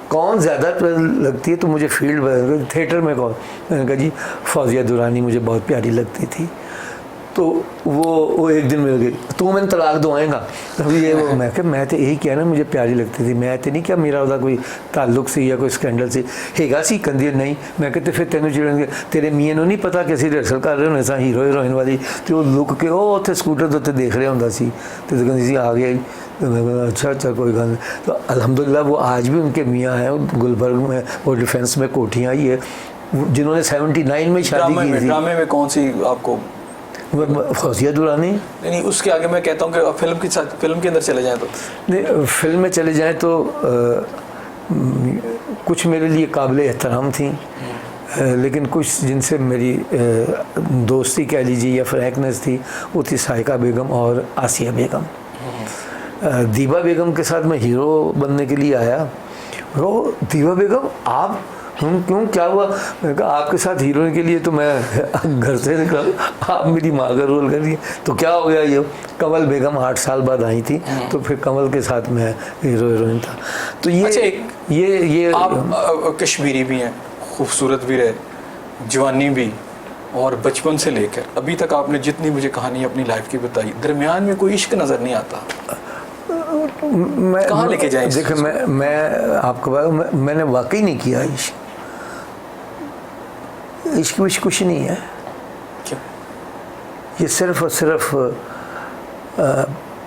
कौन ज़्यादा लगती है तो मुझे फील्ड थिएटर में कौन, मैंने कहा जी फौजिया दुरानी मुझे बहुत प्यारी लगती थी। तो वो एक दिन मिल गई, तो मैंने तलाक दुआएगा ये वो, मैं क्या मैं तो यही किया ना मुझे प्यारी लगती थी, मैं तो नहीं क्या मेरा ਉਹਦਾ कोई ताल्लुक सी या कोई स्कैंडल सी हैगा सी कंदी नहीं। मैं कहते फिर तेन चिड़न तेरे मियाँ ਨੂੰ नहीं पता कि ਅਸੀਂ रिहर्सल कर रहे होने सा हीरो हीरोइन वाली, तो वो लुक के ਉਹ ਉੱਥੇ ਸਕੂਟਰ ਦੇ ਉੱਤੇ देख रहा ਹੁੰਦਾ ਸੀ ਤੇ ਕਹਿੰਦੀ ਸੀ आ गया। तो मैं बोला अच्छा कोई गल नहीं। तो अल्हम्दुलिल्लाह वो आज भी उनके मियाँ हैं गुलबर्ग में, वो डिफेंस में कोठियाँ आई है, जिन्होंने 79 में शादी की थी। ड्रामे में कौन सी आपको? फौजिया दुरानी। नहीं उसके आगे मैं कहता हूँ कि फिल्म के अंदर चले जाएं तो नहीं, फिल्म में चले जाएं तो कुछ मेरे लिए काबिल एहतराम थी, लेकिन कुछ जिनसे मेरी दोस्ती कह लीजिए या फ्रैंकनेस थी वो थी साहिका बेगम और आसिया बेगम। दीबा बेगम के साथ मैं हीरो बनने के लिए आया। वो दीबा बेगम आप क्यों क्या हुआ? मैंने कहा आपके साथ हीरोइन के लिए तो मैं घर से निकला, आप मेरी माँ का रोल कर रही है तो क्या हो गया? ये कमल बेगम 8 साल बाद आई थी तो फिर कमल के साथ मैं हीरोइन था। तो ये अच्छा, ये आप कश्मीरी भी हैं, खूबसूरत भी रहे, जवानी भी, और बचपन से लेकर अभी तक आपने जितनी मुझे कहानी अपनी लाइफ की बताई, दरमियान में कोई इश्क नज़र नहीं आता। मैं कहाँ लेके जाएं? देखिए मैं आपको मैंने वाकई नहीं किया इश्क विश्क कुछ नहीं है। क्यों? ये सिर्फ और सिर्फ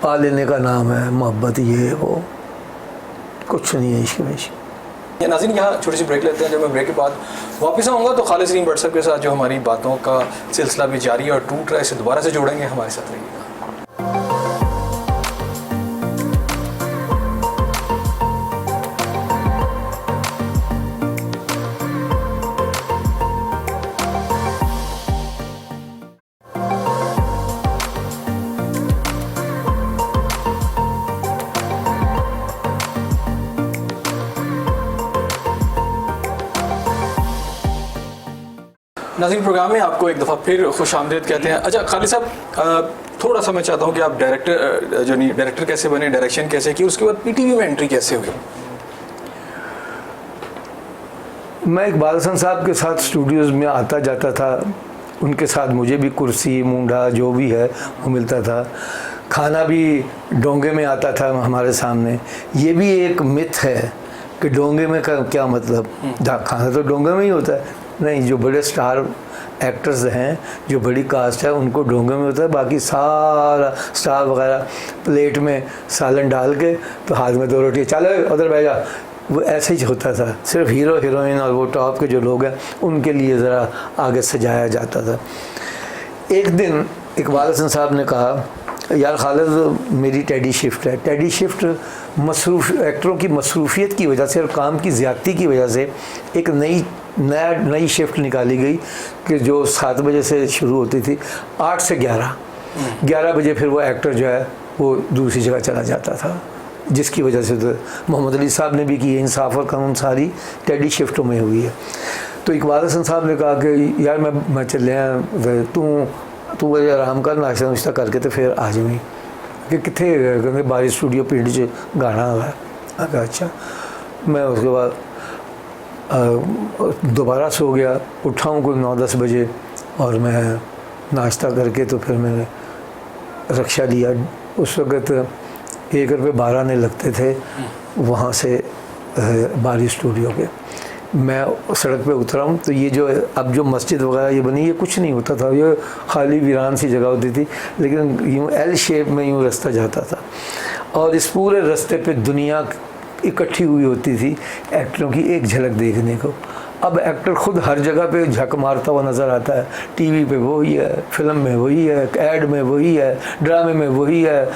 पा लेने का नाम है, मोहब्बत ये वो कुछ नहीं है इश्क विश्क। नाज़रीन यहाँ छोटी सी ब्रेक लेते हैं, जब मैं ब्रेक के बाद वापस आऊँगा तो खालिद सलीम भट्ट साहब के साथ जो हमारी बातों का सिलसिला भी जारी है और टूट रहा है, इसे दोबारा से जोड़ेंगे। हमारे साथ रहिएगा। नाज़रीन प्रोग्राम में आपको एक दफ़ा फिर खुश आमदीद कहते हैं। अच्छा खालिद साहब, थोड़ा सा मैं चाहता हूँ कि आप डायरेक्टर कैसे बने, डायरेक्शन कैसे की, उसके बाद पीटीवी में एंट्री कैसे हुई? मैं इकबाल हसन साहब के साथ स्टूडियोज़ में आता जाता था, उनके साथ मुझे भी कुर्सी मूंढा जो भी है वो मिलता था। खाना भी डोंगे में आता था हमारे सामने। ये भी एक मिथ है कि डोंगे में का क्या मतलब, खाना तो डोंगे में ही होता है। नहीं, जो बड़े स्टार एक्टर्स हैं, जो बड़ी कास्ट है, उनको डोंगे में होता है। बाकी सारा स्टार वगैरह प्लेट में सालन डाल के तो हाथ में 2 रोटियाँ, चलो उधर बैठ जा, वो ऐसे ही होता था। सिर्फ हीरो हीरोइन और वो टॉप के जो लोग हैं उनके लिए ज़रा आगे सजाया जाता था। एक दिन इकबाल हसन साहब ने कहा यार खालिद मेरी टेडी शिफ्ट है। टेडी शिफ्ट एक्टरों की मसरूफियत की वजह से और काम की ज़्यादती की वजह से एक नई शिफ्ट निकाली गई कि जो 7 बजे से शुरू होती थी, 8 से 11 बजे फिर वो एक्टर जो है वो दूसरी जगह चला जाता था, जिसकी वजह से तो मोहम्मद अली साहब ने भी की है। इंसाफ और कानून सारी टेडी शिफ्टों में हुई है। तो इकबाल हसन साहब ने कहा कि यार मैं चलिया, तू वजह आराम कर, नाश्ता नुश्ता करके तो फिर आ जावी कि कितने कहते बारी स्टूडियो पिंड च गाना है। मैं अच्छा। मैं उसके बाद दोबारा सो गया, उठा हूँ कोई 9-10 बजे और मैं नाश्ता करके तो फिर मैंने रक्षा लिया। उस वक़्त 1 रुपये 12 आने लगते थे वहाँ से बारी स्टूडियो के। मैं सड़क पे उतरा हूँ तो ये जो अब जो मस्जिद वगैरह ये बनी, ये कुछ नहीं होता था, ये खाली वीरान सी जगह होती थी, लेकिन यूँ एल शेप में यूँ रास्ता जाता था और इस पूरे रास्ते पे दुनिया इकट्ठी हुई होती थी एक्टरों की एक झलक देखने को। अब एक्टर खुद हर जगह पे झक मारता हुआ नज़र आता है, टीवी पे वही है, फिल्म में वही है, ऐड में वही है, ड्रामे में वही है,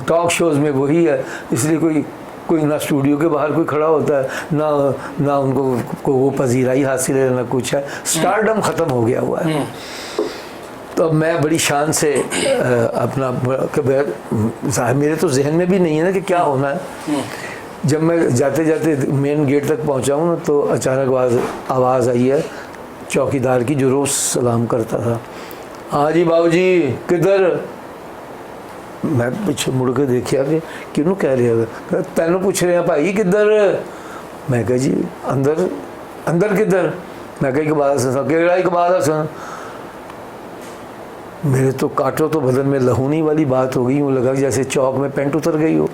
टॉक शोज़ में वही है। इसलिए कोई ना स्टूडियो के बाहर कोई खड़ा होता है, ना उनको वो पजीराई हासिल है, ना कुछ है। स्टारडम ख़त्म हो गया हुआ है। तो अब मैं बड़ी शान से अपना मेरे तो जहन में भी नहीं है ना कि क्या होना है। जब मैं जाते जाते मेन गेट तक पहुंचा हूँ ना, तो अचानक आवाज़ आई है चौकीदार की, जो रोज़ सलाम करता था। हाँ जी बाबू जी किधर? मैं पीछे मुड़ के देखा कि क्यों कह रहे, तेनों पूछ रहे हैं भाई किधर? मैं कहा जी अंदर। अंदर किधर? मैं कहा इकबाल हसन। केड़ा इकबाल हसन? मेरे तो काटो तो बदन में लहूनी वाली बात हो गई। यूँ लगा जैसे चौक में पेंट उतर गई हो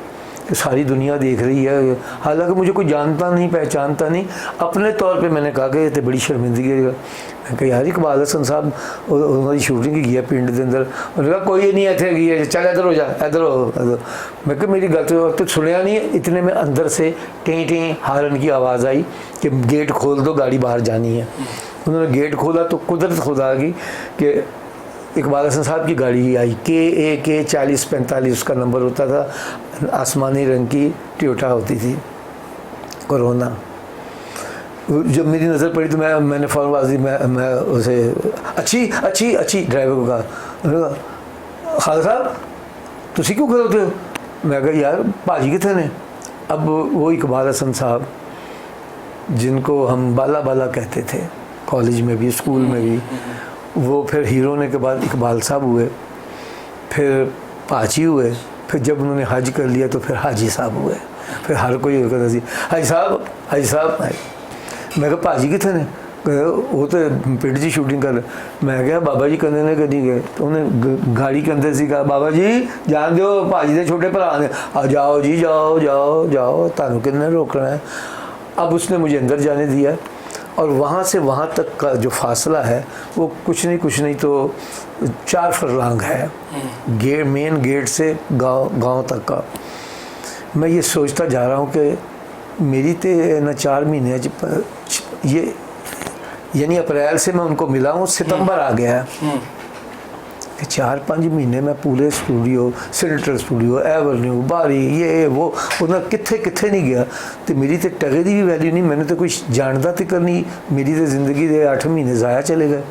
कि सारी दुनिया देख रही है। हालांकि मुझे कोई जानता नहीं, पहचानता नहीं। अपने तौर पे मैंने कहा कि ये तो बड़ी शर्मिंदगी है। मैं कहा यार इकबाल हसन साहब उन्होंने शूटिंग की है पिंड के अंदर। उन्होंने कहा कोई नहीं इतने की है, चल इधर हो जा, इधर हो। मैं कहा मेरी गल तो सुनया नहीं। इतने में अंदर से टें टें हारन की आवाज़ आई कि गेट खोल दो, गाड़ी बाहर जानी है। उन्होंने गेट खोला तो कुदरत खुदा की कि इकबाल हसन साहब की गाड़ी ही आई। KAK 4045 उसका नंबर होता था, आसमानी रंग की टोयोटा होती थी, कोरोना। जब मेरी नज़र पड़ी तो मैंने फ़ौरन मैं उसे अच्छी ड्राइवर को कहा, खाल साहब तुसी क्यों खड़ोते हो? मैं कहा यार भाजी कितने ने? अब वो इकबाल हसन साहब जिनको हम बाला कहते थे कॉलेज में भी, स्कूल में भी, वो फिर हीरो होने के बाद इकबाल साहब हुए, फिर पाची हुए, फिर जब उन्होंने हज कर लिया तो फिर हाजी साहब हुए। फिर हर कोई कहता सी हाजी साहब। मैं कहा भाजी कितने ने? वो तो पिंड जी शूटिंग कर। मैं क्या बाबा जी कदे ने कदी गए? तो उन्हें गाड़ी के अंदर से कहा बाबा जी जान दो भाजी के छोटे भरा ने, आ जाओ जी जाओ तानू किन्ने रोकना है। अब उसने मुझे अंदर जाने दिया और वहाँ से वहाँ तक का जो फासला है वो कुछ नहीं तो 4 फरलांग है मेन गेट से गांव तक का। मैं ये सोचता जा रहा हूँ कि मेरी तो न 4 महीने ये यानी अप्रैल से मैं उनको मिला हूँ, सितंबर आ गया है कि 4-5 महीने में पूरे स्टूडियो, सेनेटर स्टूडियो, एवेन्यू, बारी, ये वो उन्हें कित्थे नहीं गया। तो मेरी तो टगे की भी वैल्यू नहीं, मैंने तो कुछ जानता तक नहीं। मेरी तो ज़िंदगी के 8 महीने ज़ाया चले गए।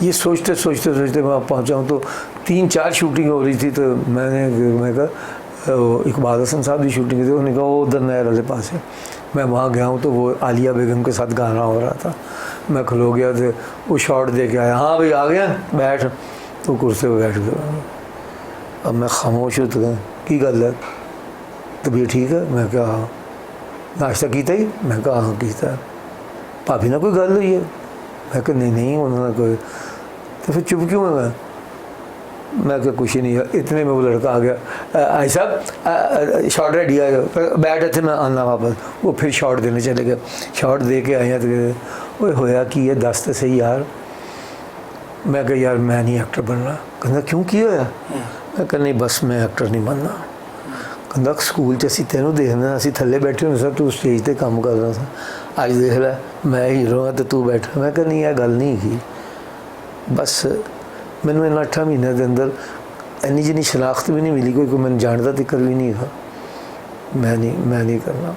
ये सोचते मैं पहुँचा हूँ तो 3-4 शूटिंग हो रही थी। तो मैं कहा इकबाल हसन साहब की शूटिंग थी। उन्होंने कहा वो उधर नहर वाले पास है। मैं वहाँ गया हूँ तो वो आलिया बेगम के साथ गाना हो रहा था। मैं खलो गया तो वो शॉट दे के आया, हाँ भाई आ गया बैठ। तो कुर्सी पर बैठ गया। अब मैं खामोश हो तो की गल है, तबीयत ठीक है? मैं क्या हाँ। नाश्ता किया ही? मैं कहा हाँ किया। भाभी ना कोई गल हुई है? मैं कहा नहीं उन्होंने कोई। तो फिर चुप क्यों है? मैं क्या कुछ ही नहीं है। इतने में वो लड़का आ गया, आई साहब शॉट रेडी आ गया, बैठ थे मैं आना वापस। वो फिर शॉट देने चले गए। शॉट दे के आए तो वो होया कि ये दस तो सही यार। मैं कहा यार मैं नहीं एक्टर बनना। कहना क्यों की होया? मैं कहा नहीं बस मैं एक्टर नहीं बनना। कहना स्कूल च असीं तेनों देखना, असीं थल्ले बैठे होंदे सां, तू स्टेज ते काम कर रहा था, अज देख लै मैं हीरो हाँ तो तू बैठा। मैं कहा नहीं यह गल नहीं की। बस मैनू इन 8 महीनों के अंदर इन्नी जिन्नी शनाख्त भी नहीं मिली, कोई मैंने जानता तक भी नहीं था। मैं नहीं करना।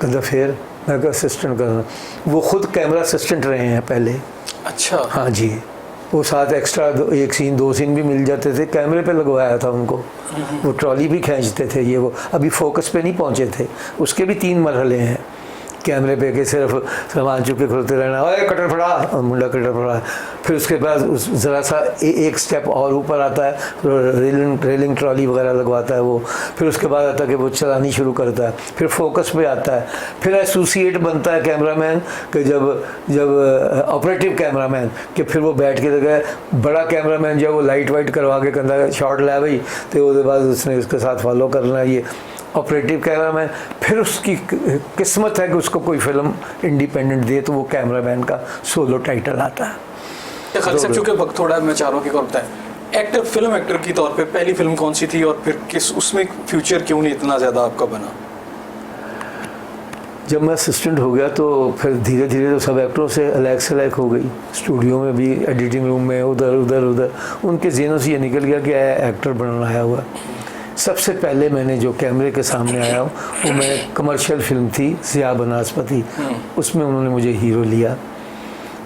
कहता फिर? मैं कहा असिस्टेंट करना। वो खुद कैमरा असिस्टेंट रहे हैं पहले। अच्छा। हाँ जी। वो साथ एक्स्ट्रा एक सीन 2 सीन भी मिल जाते थे, कैमरे पे लगवाया था उनको। वो ट्रॉली भी खींचते थे, ये वो अभी फोकस पे नहीं पहुंचे थे। उसके भी 3 मरहले हैं कैमरे पे के, सिर्फ सामान चुप के खुलते रहना, अरे कटर फड़ा और मुंडा कटर फड़ा। फिर उसके बाद उस ज़रा सा एक स्टेप और ऊपर आता है, रेलिंग ट्रॉली वगैरह लगवाता है वो। फिर उसके बाद आता है कि वो चलानी शुरू करता है, फिर फोकस पे आता है, फिर एसोसिएट बनता है कैमरामैन कि जब ऑपरेटिव कैमरामैन कि फिर वो बैठ के लगा बड़ा कैमरामैन जब वो लाइट वाइट करवा के कहता शॉट ला भाई, तो उसके बाद उसने उसके साथ फॉलो करना ये ऑपरेटिव कैमरामैन। फिर उसकी किस्मत है कि उसको कोई फिल्म इंडिपेंडेंट दे तो वो कैमरामैन का सोलो टाइटल आता है। खालिद साहब चूँकि वक्त थोड़ा मैं चाह रहा हूँ कि कौन बताएं, फिल्म एक्टर की तौर पे पहली फिल्म कौन सी थी और फिर किस उसमें फ्यूचर क्यों नहीं इतना ज़्यादा आपका बना? जब मैं असिस्टेंट हो गया तो फिर धीरे धीरे तो सब एक्टरों से अलग से अलग हो गई, स्टूडियो में भी, एडिटिंग रूम में, उधर उनके ज़हनों से ये निकल गया कि एक्टर बनना आया हुआ। सबसे पहले मैंने जो कैमरे के सामने आया हूँ वो मैंने कमर्शियल फिल्म थी ज़िया बनास्पति, उसमें उन्होंने मुझे हीरो लिया।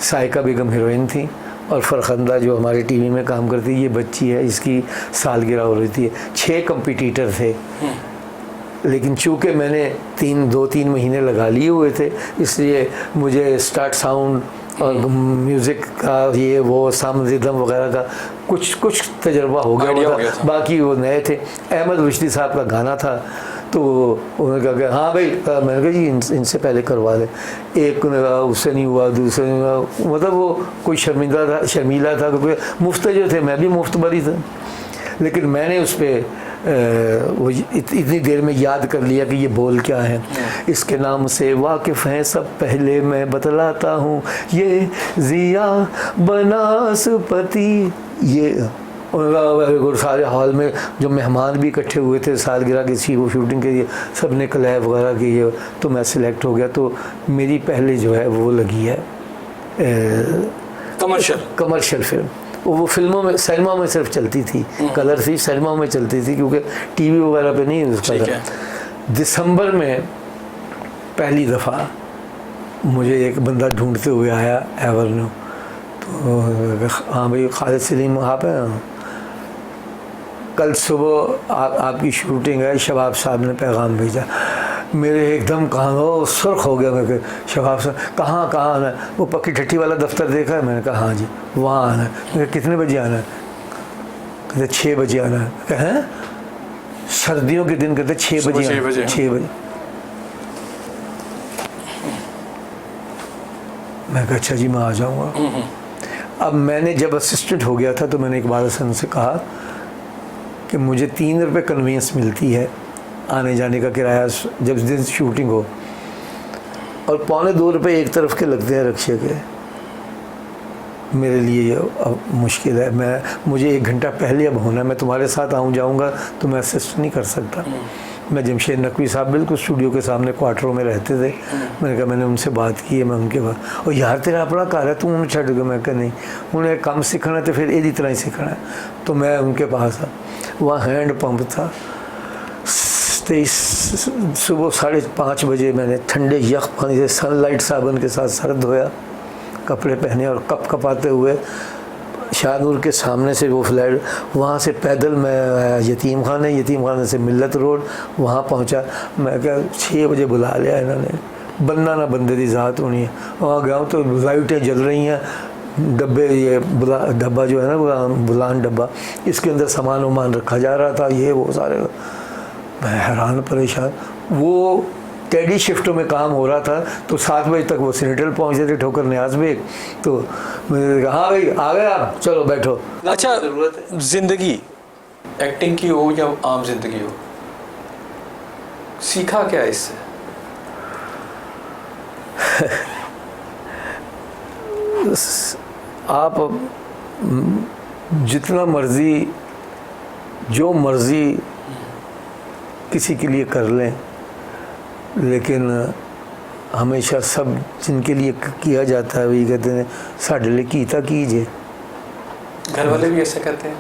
साइका बेगम हीरोइन थी और फरखंदा जो हमारे टीवी में काम करती है, ये बच्ची है, इसकी सालगिरह हो रही थी। 6 कंपटीटर थे, लेकिन चूँकि मैंने 2-3 महीने लगा लिए हुए थे, इसलिए मुझे स्टार्ट साउंड और म्यूज़िक का ये वो साम रिदम वगैरह का कुछ तजर्बा हो गया था। बाकी वो नए थे। अहमद रुश्दी साहब का गाना था तो उन्होंने कहा कि हाँ भाई, मैंने कहा जी इनसे पहले करवा दे। एक ने कहा उससे नहीं हुआ, दूसरे ने कहा, मतलब वो कोई शर्मीला था क्योंकि मुफ्त जो थे, मैं भी मुफ्त भरी था, लेकिन मैंने उस पर वो इतनी देर में याद कर लिया कि ये बोल क्या है। इसके नाम से वाकिफ़ हैं सब, पहले मैं बतलाता हूँ, ये ज़िया बनास्पति। ये सारे हॉल में जो मेहमान भी इकट्ठे हुए थे सालगिरह की वो शूटिंग के लिए, सब ने क्लैप वगैरह की है, तो मैं सिलेक्ट हो गया। तो मेरी पहले जो है वो लगी है कमर्शियल फिल्म। वो फिल्मों में, सिनेमा में सिर्फ चलती थी, कलर थी, सिनेमा में चलती थी क्योंकि टीवी वगैरह पे नहीं उसका था। दिसंबर में पहली दफ़ा मुझे एक बंदा ढूंढते हुए आया एवेन्यू, तो हाँ भाई खालिद सलीम आप हैं, कल सुबह आपकी शूटिंग है, शबाब साहब ने पैगाम भेजा। मेरे एकदम कान हो सुर्ख हो गया। मैं शबाब साहब कहाँ आना है? वो पक्की ठट्ठी वाला दफ्तर देखा है? मैंने कहा हाँ जी वहाँ आना है। मैंने कितने बजे आना है? कहते 6 बजे आना है। कहें सर्दियों के दिन कहते 6 बजे 6 बजे। मैं कहा अच्छा जी मैं आ जाऊँगा। अब मैंने जब असिस्टेंट हो गया था तो मैंने इकबाल हसन से कहा कि मुझे 3 रुपये कन्वीनियंस मिलती है आने जाने का किराया जब दिन शूटिंग हो, और 2.25 रुपये एक तरफ के लगते हैं रक्शे के। मेरे लिए अब मुश्किल है, मुझे 1 घंटा पहले अब होना है, मैं तुम्हारे साथ जाऊंगा तो मैं असिस्ट नहीं कर सकता। मैं जमशेद नकवी साहब बिल्कुल स्टूडियो के सामने क्वार्टरों में रहते थे। मैंने कहा मैंने उनसे बात की है, मैं उनके पास, और यार तेरा अपना घर है तू उन्हें छड़ गया। मैं कहा नहीं, उन्हें काम सीखना है तो फिर यही तरह ही सीखना है। तो मैं उनके पास वहाँ हैंड पंप था। 23 सुबह 5:30 बजे मैंने ठंडे यख पानी से सनलाइट साबुन के साथ सर धोया, कपड़े पहने और कप कपाते हुए शाहनूर के सामने से वो फ्लैट, वहाँ से पैदल मैं यतीम खाने से मिल्लत रोड वहाँ पहुँचा। मैं क्या 6 बजे बुला लिया इन्होंने, बनना ना बंदे की ज़ात होनी है। वहाँ गया तो लाइटें जल रही हैं, डब्बे, ये डब्बा जो है ना बुलान डब्बा, इसके अंदर सामान वामान रखा जा रहा था, ये वो सारे। मैं हैरान परेशान। वो टेडी शिफ्टों में काम हो रहा था तो 7 बजे तक वो सीनेटल पहुँचे थे ठोकर न्याज बेग। तो मैंने कहा हाँ भाई आ गए आप, चलो बैठो। अच्छा, ज़िंदगी एक्टिंग की हो या आम जिंदगी हो, सीखा क्या इससे? आप जितना मर्जी जो मर्जी किसी के लिए कर लें, लेकिन हमेशा सब जिनके लिए किया जाता है वही कहते हैं साढ़े लिए कीता कीजिए। घर वाले भी ऐसा कहते हैं?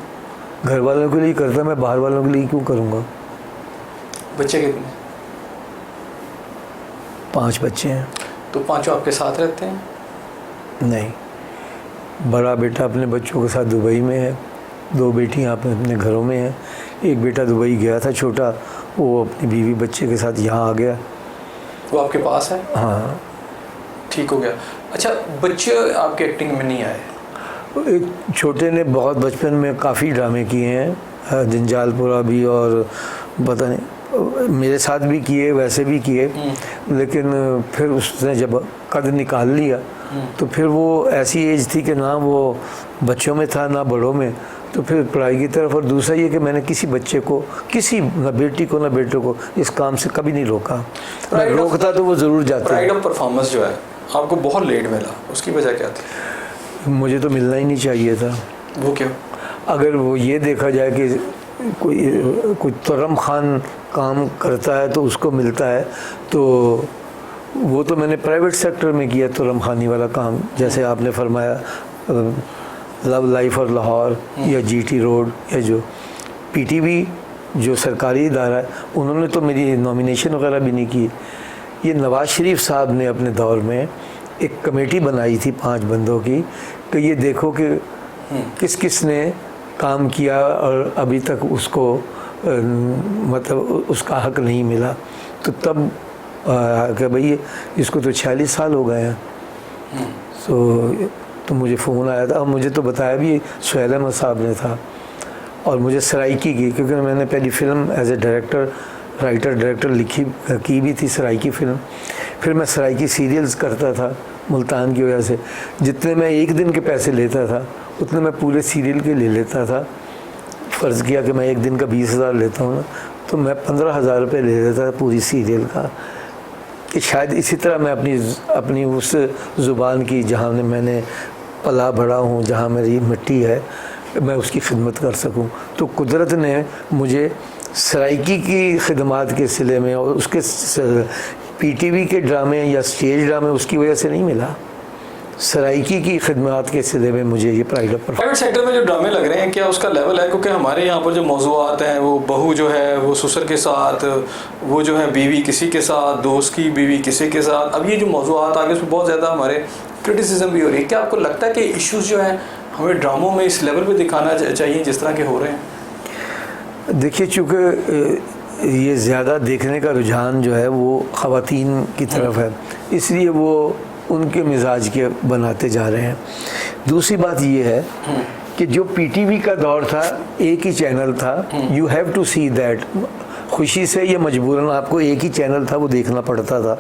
घर वालों के लिए करता, मैं बाहर वालों के लिए क्यों करूँगा। बच्चे कितने? 5 बच्चे हैं। तो 5 आपके साथ रहते हैं? नहीं, बड़ा बेटा अपने बच्चों के साथ दुबई में है, 2 बेटियां अपने घरों में हैं। एक बेटा दुबई गया था छोटा, वो अपनी बीवी बच्चे के साथ यहाँ आ गया। वो आपके पास है? हाँ। ठीक हो गया। अच्छा, बच्चे आपके एक्टिंग में नहीं आए? एक छोटे ने बहुत बचपन में काफ़ी ड्रामे किए हैं, जंजालपुरा भी, और पता नहीं मेरे साथ भी किए, वैसे भी किए, लेकिन फिर उसने जब कद निकाल लिया तो फिर वो ऐसी एज थी कि ना वो बच्चों में था ना बड़ों में, तो फिर पढ़ाई की तरफ। और दूसरा ये कि मैंने किसी बच्चे को, किसी ना बेटी को ना बेटे को इस काम से कभी नहीं रोका। मैं रोकता तो वो ज़रूर जाते। प्राइड ऑफ परफॉर्मेंस जो है आपको बहुत लेट मिला, उसकी वजह क्या थी? मुझे तो मिलना ही नहीं चाहिए था। वो क्यों? अगर वो ये देखा जाए कि कोई तुर्रम खान काम करता है तो उसको मिलता है, तो वो तो मैंने प्राइवेट सेक्टर में किया तुर्रम खानी वाला काम, जैसे आपने फरमाया लव लाइफ और लाहौर या जीटी रोड, या जो पीटीवी जो सरकारी इदारा है, उन्होंने तो मेरी नॉमिनेशन वगैरह भी नहीं की। ये नवाज़ शरीफ साहब ने अपने दौर में एक कमेटी बनाई थी 5 बंदों की कि ये देखो कि किस किस ने काम किया और अभी तक उसको मतलब उसका हक नहीं मिला। तो तब कि भाई इसको तो 46 साल हो गए हैं। तो मुझे फ़ोन आया था, और मुझे तो बताया भी सुहेल अहमद साहब ने था, और मुझे सराइकी की, क्योंकि मैंने पहली film as a director, writer director लिखी की भी थी सराइकी फ़िल्म। फिर मैं सराइकी सीरियल्स करता था मुल्तान की वजह से। जितने मैं एक दिन के पैसे लेता था उतने मैं पूरे सीरियल के ले लेता था। फ़र्ज़ किया कि मैं एक दिन का 20,000 लेता हूँ ना, तो मैं 15,000 रुपये ले लेता था पूरी सीरियल का, कि शायद इसी तरह मैं अपनी उस ज़ुबान की, जहाँ मैंने पला बढ़ा हूँ, जहाँ मेरी मिट्टी है, मैं उसकी खिदमत कर सकूँ। तो कुदरत ने मुझे सराइकी की खिदमत के सिले में और उसके पीटीवी के ड्रामे या स्टेज ड्रामे उसकी वजह से नहीं मिला, सराइकी की खिदमत के सिले में मुझे ये प्राइवेट सेक्टर में जो ड्रामे लग रहे हैं, क्या उसका लेवल है? क्योंकि हमारे यहाँ पर जो मौज़ूआत हैं, वो बहू जो है वो ससुर के साथ, वो जो है बीवी किसी के साथ, दोस्त की बीवी किसी के साथ, अब ये जो मौज़ूआत आगे उसमें बहुत ज़्यादा हमारे क्रिटिसिज्म भी हो रही है। क्या आपको लगता है कि इश्यूज़ जो हैं हमें ड्रामों में इस लेवल पर दिखाना चाहिए जिस तरह के हो रहे हैं? देखिए, चूँकि ये ज़्यादा देखने का रुझान जो है वो ख़वातीन की तरफ है, इसलिए वो उनके मिजाज के बनाते जा रहे हैं। दूसरी बात ये है कि जो पीटीवी का दौर था, एक ही चैनल था, you have to see that, खुशी से या मजबूरन आपको एक ही चैनल था वो देखना पड़ता था,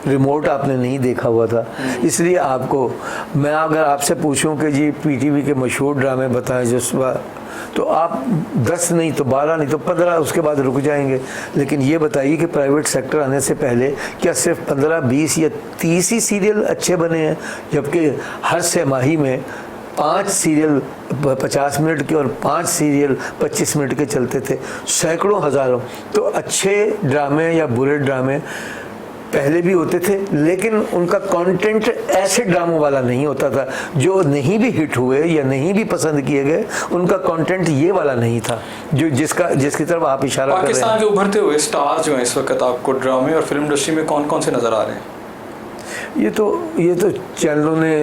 रिमोट आपने नहीं देखा हुआ था। इसलिए आपको, मैं अगर आपसे पूछूं कि जी पीटीवी के मशहूर ड्रामे बताएं जिस बार, तो आप 10 नहीं तो 12 नहीं तो 15 उसके बाद रुक जाएंगे। लेकिन ये बताइए कि प्राइवेट सेक्टर आने से पहले क्या सिर्फ 15, 20 या 30 ही सीरियल अच्छे बने हैं, जबकि हर छमाही में 5 सीरियल 50 मिनट के और 5 सीरियल 25 मिनट के चलते थे, सैकड़ों हज़ारों। तो अच्छे ड्रामे या बुरे ड्रामे पहले भी होते थे, लेकिन उनका कंटेंट ऐसे ड्रामों वाला नहीं होता था। जो नहीं भी हिट हुए या नहीं भी पसंद किए गए, उनका कंटेंट ये वाला नहीं था जो जिसकी तरफ आप इशारा कर रहे हैं। पाकिस्तान के उभरते हुए स्टार जो हैं इस वक्त आपको ड्रामे और फिल्म इंडस्ट्री में कौन कौन से नज़र आ रहे हैं? ये तो चैनलों ने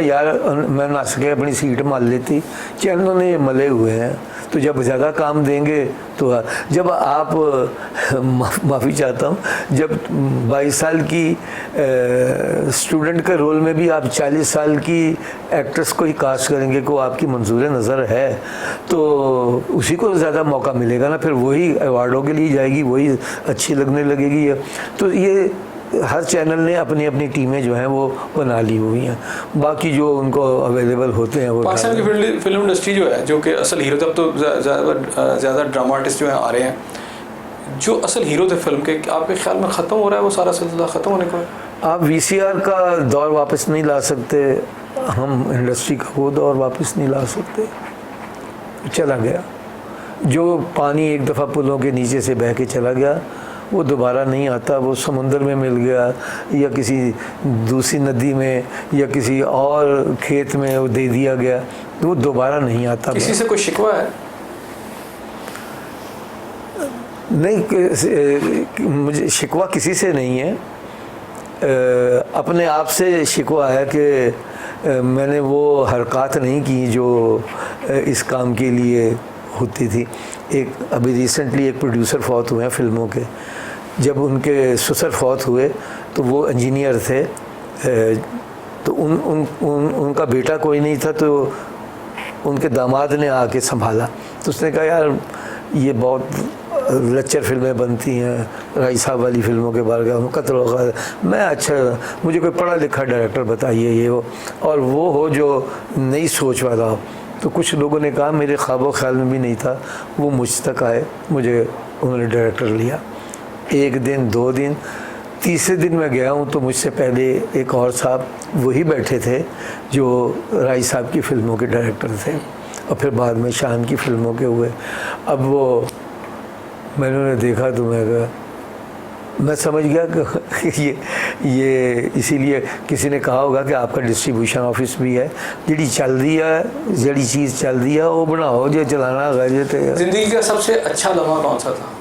यार, मैं ना सके अपनी सीट मान लेती, चैनलों ने ये मले हुए हैं। तो जब ज़्यादा काम देंगे तो जब आप माफ़ी चाहता हूँ, जब 22 साल की स्टूडेंट के रोल में भी आप 40 साल की एक्ट्रेस को ही कास्ट करेंगे को आपकी मंजूर नज़र है, तो उसी को ज़्यादा मौका मिलेगा ना, फिर वही अवार्डों के लिए जाएगी, वही अच्छी लगने लगेगी। तो ये हर चैनल ने अपनी अपनी टीमें जो हैं वो बना ली हुई हैं, बाकी जो उनको अवेलेबल होते हैं वो। पाकिस्तान की फिल्म इंडस्ट्री जो है, जो कि असल हीरो, तब तो ज़्यादा ड्रामा आर्टिस्ट जो हैं आ रहे हैं, जो असल हीरो थे फिल्म के, आपके ख्याल में ख़त्म हो रहा है वो सारा सिलसिला, ख़त्म होने को? आप VCR का दौर वापस नहीं ला सकते, हम इंडस्ट्री का वो दौर वापस नहीं ला सकते, चला गया। जो पानी एक दफ़ा पुलों के नीचे से बह के चला गया वो दोबारा नहीं आता, वो समुंदर में मिल गया या किसी दूसरी नदी में या किसी और खेत में वो दे दिया गया, वो दोबारा नहीं आता। किसी से कोई शिकवा है? नहीं, मुझे शिकवा किसी से नहीं है, अपने आप से शिकवा है कि मैंने वो हरकत नहीं की जो इस काम के लिए होती थी। एक अभी रिसेंटली एक प्रोड्यूसर फौत हुए हैं फिल्मों के, जब उनके ससुर फौत हुए तो वो इंजीनियर थे, तो उनका बेटा कोई नहीं था, तो उनके दामाद ने आके संभाला। तो उसने कहा यार ये बहुत लच्चर फिल्में बनती हैं, राय साहब वाली फिल्मों के बारे में कत्ल वगैरह, मैं अच्छा मुझे कोई पढ़ा लिखा डायरेक्टर बताइए ये वो, और वो हो जो नई सोच वाला हो। तो कुछ लोगों ने कहा, मेरे ख्वाबो ख्याल में भी नहीं था, वो मुझ तक आए, मुझे उन्होंने डायरेक्टर लिया। एक दिन, 2 दिन, तीसरे दिन मैं गया हूँ तो मुझसे पहले एक और साहब वही बैठे थे जो राय साहब की फ़िल्मों के डायरेक्टर थे, और फिर बाद में शान की फ़िल्मों के हुए। अब वो मैंने उन्हें देखा तो मैं समझ गया कि ये इसीलिए किसी ने कहा होगा कि आपका डिस्ट्रीब्यूशन ऑफिस भी है, जड़ी चल रही है, जड़ी चीज़ चल रही है वो बनाओ, जो चलाना गैजेट है। ज़िंदगी का सबसे अच्छा लम्हा कौन सा था?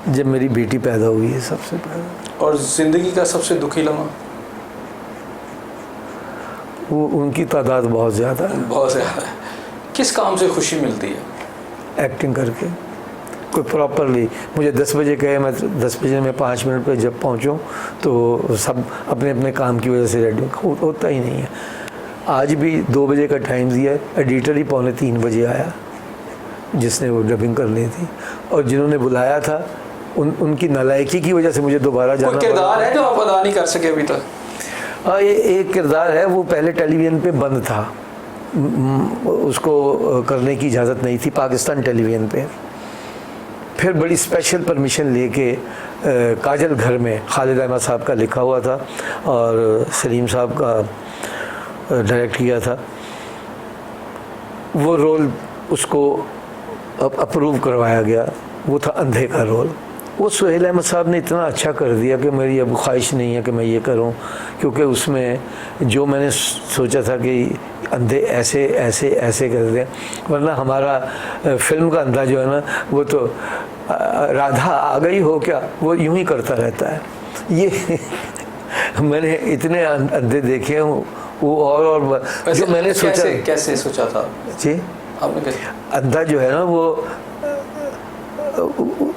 जब मेरी बेटी पैदा हुई है सबसे पहले। और ज़िंदगी का सबसे दुखी लम्हा? वो उनकी तादाद बहुत ज़्यादा है। बहुत ज़्यादा है। किस काम से खुशी मिलती है? एक्टिंग करके। कोई प्रॉपरली मुझे 10 बजे कहे, मैं 10 बजे में 5 मिनट पे जब पहुंचूं तो सब अपने अपने काम की वजह से रेडी होता ही नहीं है। आज भी 2 बजे का टाइम दिया, एडिटर ही 2:45 बजे आया जिसने वो डबिंग करनी थी, और जिन्होंने बुलाया था उनकी नालायकी की वजह से मुझे दोबारा जाना पड़ा। किरदार है जो आप अदा नहीं कर सके अभी तक? हाँ, ये एक किरदार है, वो पहले टेलीविज़न पे बंद था, उसको करने की इजाज़त नहीं थी पाकिस्तान टेलीविज़न पे। फिर बड़ी स्पेशल परमिशन लेके काजल घर में खालिद अहमद साहब का लिखा हुआ था और सलीम साहब का डायरेक्ट किया था, वो रोल उसको अप्रूव करवाया गया। वो था अंधे का रोल। वो सुहेल अहमद साहब ने इतना अच्छा कर दिया कि मेरी अब ख्वाहिश नहीं है कि मैं ये करूं, क्योंकि उसमें जो मैंने सोचा था कि अंधे ऐसे ऐसे ऐसे कर दें, वरना हमारा फिल्म का अंधा जो है ना, वो तो राधा आ गई हो क्या, वो यूं ही करता रहता है। ये मैंने इतने अंधे देखे हैं, वो और जो मैंने सोचा। कैसे सोचा था जी? आपने कैसे? अंधा जो है ना, वो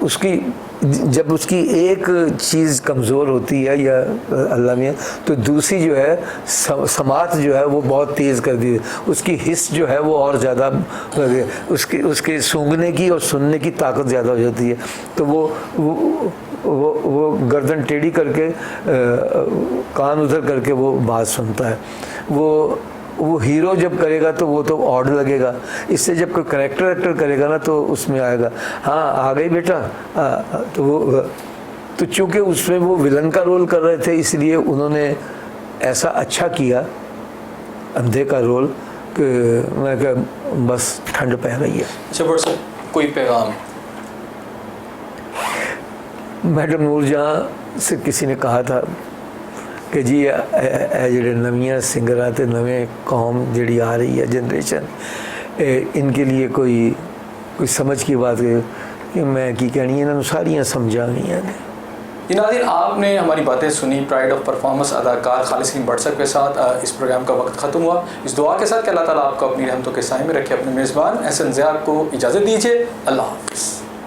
उसकी जब उसकी एक चीज़ कमज़ोर होती है या अल्लाह में, तो दूसरी जो है समात जो है वो बहुत तेज़ कर दी, उसकी हिस्स जो है वो और ज़्यादा, उसके सूंघने की और सुनने की ताकत ज़्यादा हो जाती है। तो वो गर्दन टेढ़ी करके कान उधर करके वो बात सुनता है। वो हीरो जब करेगा तो वो तो ऑड लगेगा, इससे जब कोई करेक्टर एक्टर करेगा ना तो उसमें आएगा, हाँ आ गई बेटा। तो चूँकि उसमें वो विलन का रोल कर रहे थे, इसलिए उन्होंने ऐसा अच्छा किया अंधे का रोल कि मैं क्या बस ठंड पै रही है। अच्छा बट सर, कोई पैगाम? मैडम नूरजहां से किसी ने कहा था कि जी ਜਿਹੜੇ नवियां सिंगर ते नवे कौम जी आ रही है जनरेशन, इनके लिए कोई समझ की बात कि मैं की कहनी है, इन्होंने सारियाँ समझा हुई ने। नाज़रीन, आपने हमारी बातें सुनी। प्राइड ऑफ परफॉर्मेंस अदाकार खालिद बड़सक के साथ इस प्रोग्राम का वक्त ख़त्म हुआ। इस दुआ के साथ कि अल्लाह ताला आपको अपनी रहमतों के साए में रखे। अपने मेज़बान एहसन ज़िया को इजाज़त दीजिए। अल्लाह हाफ़िज़।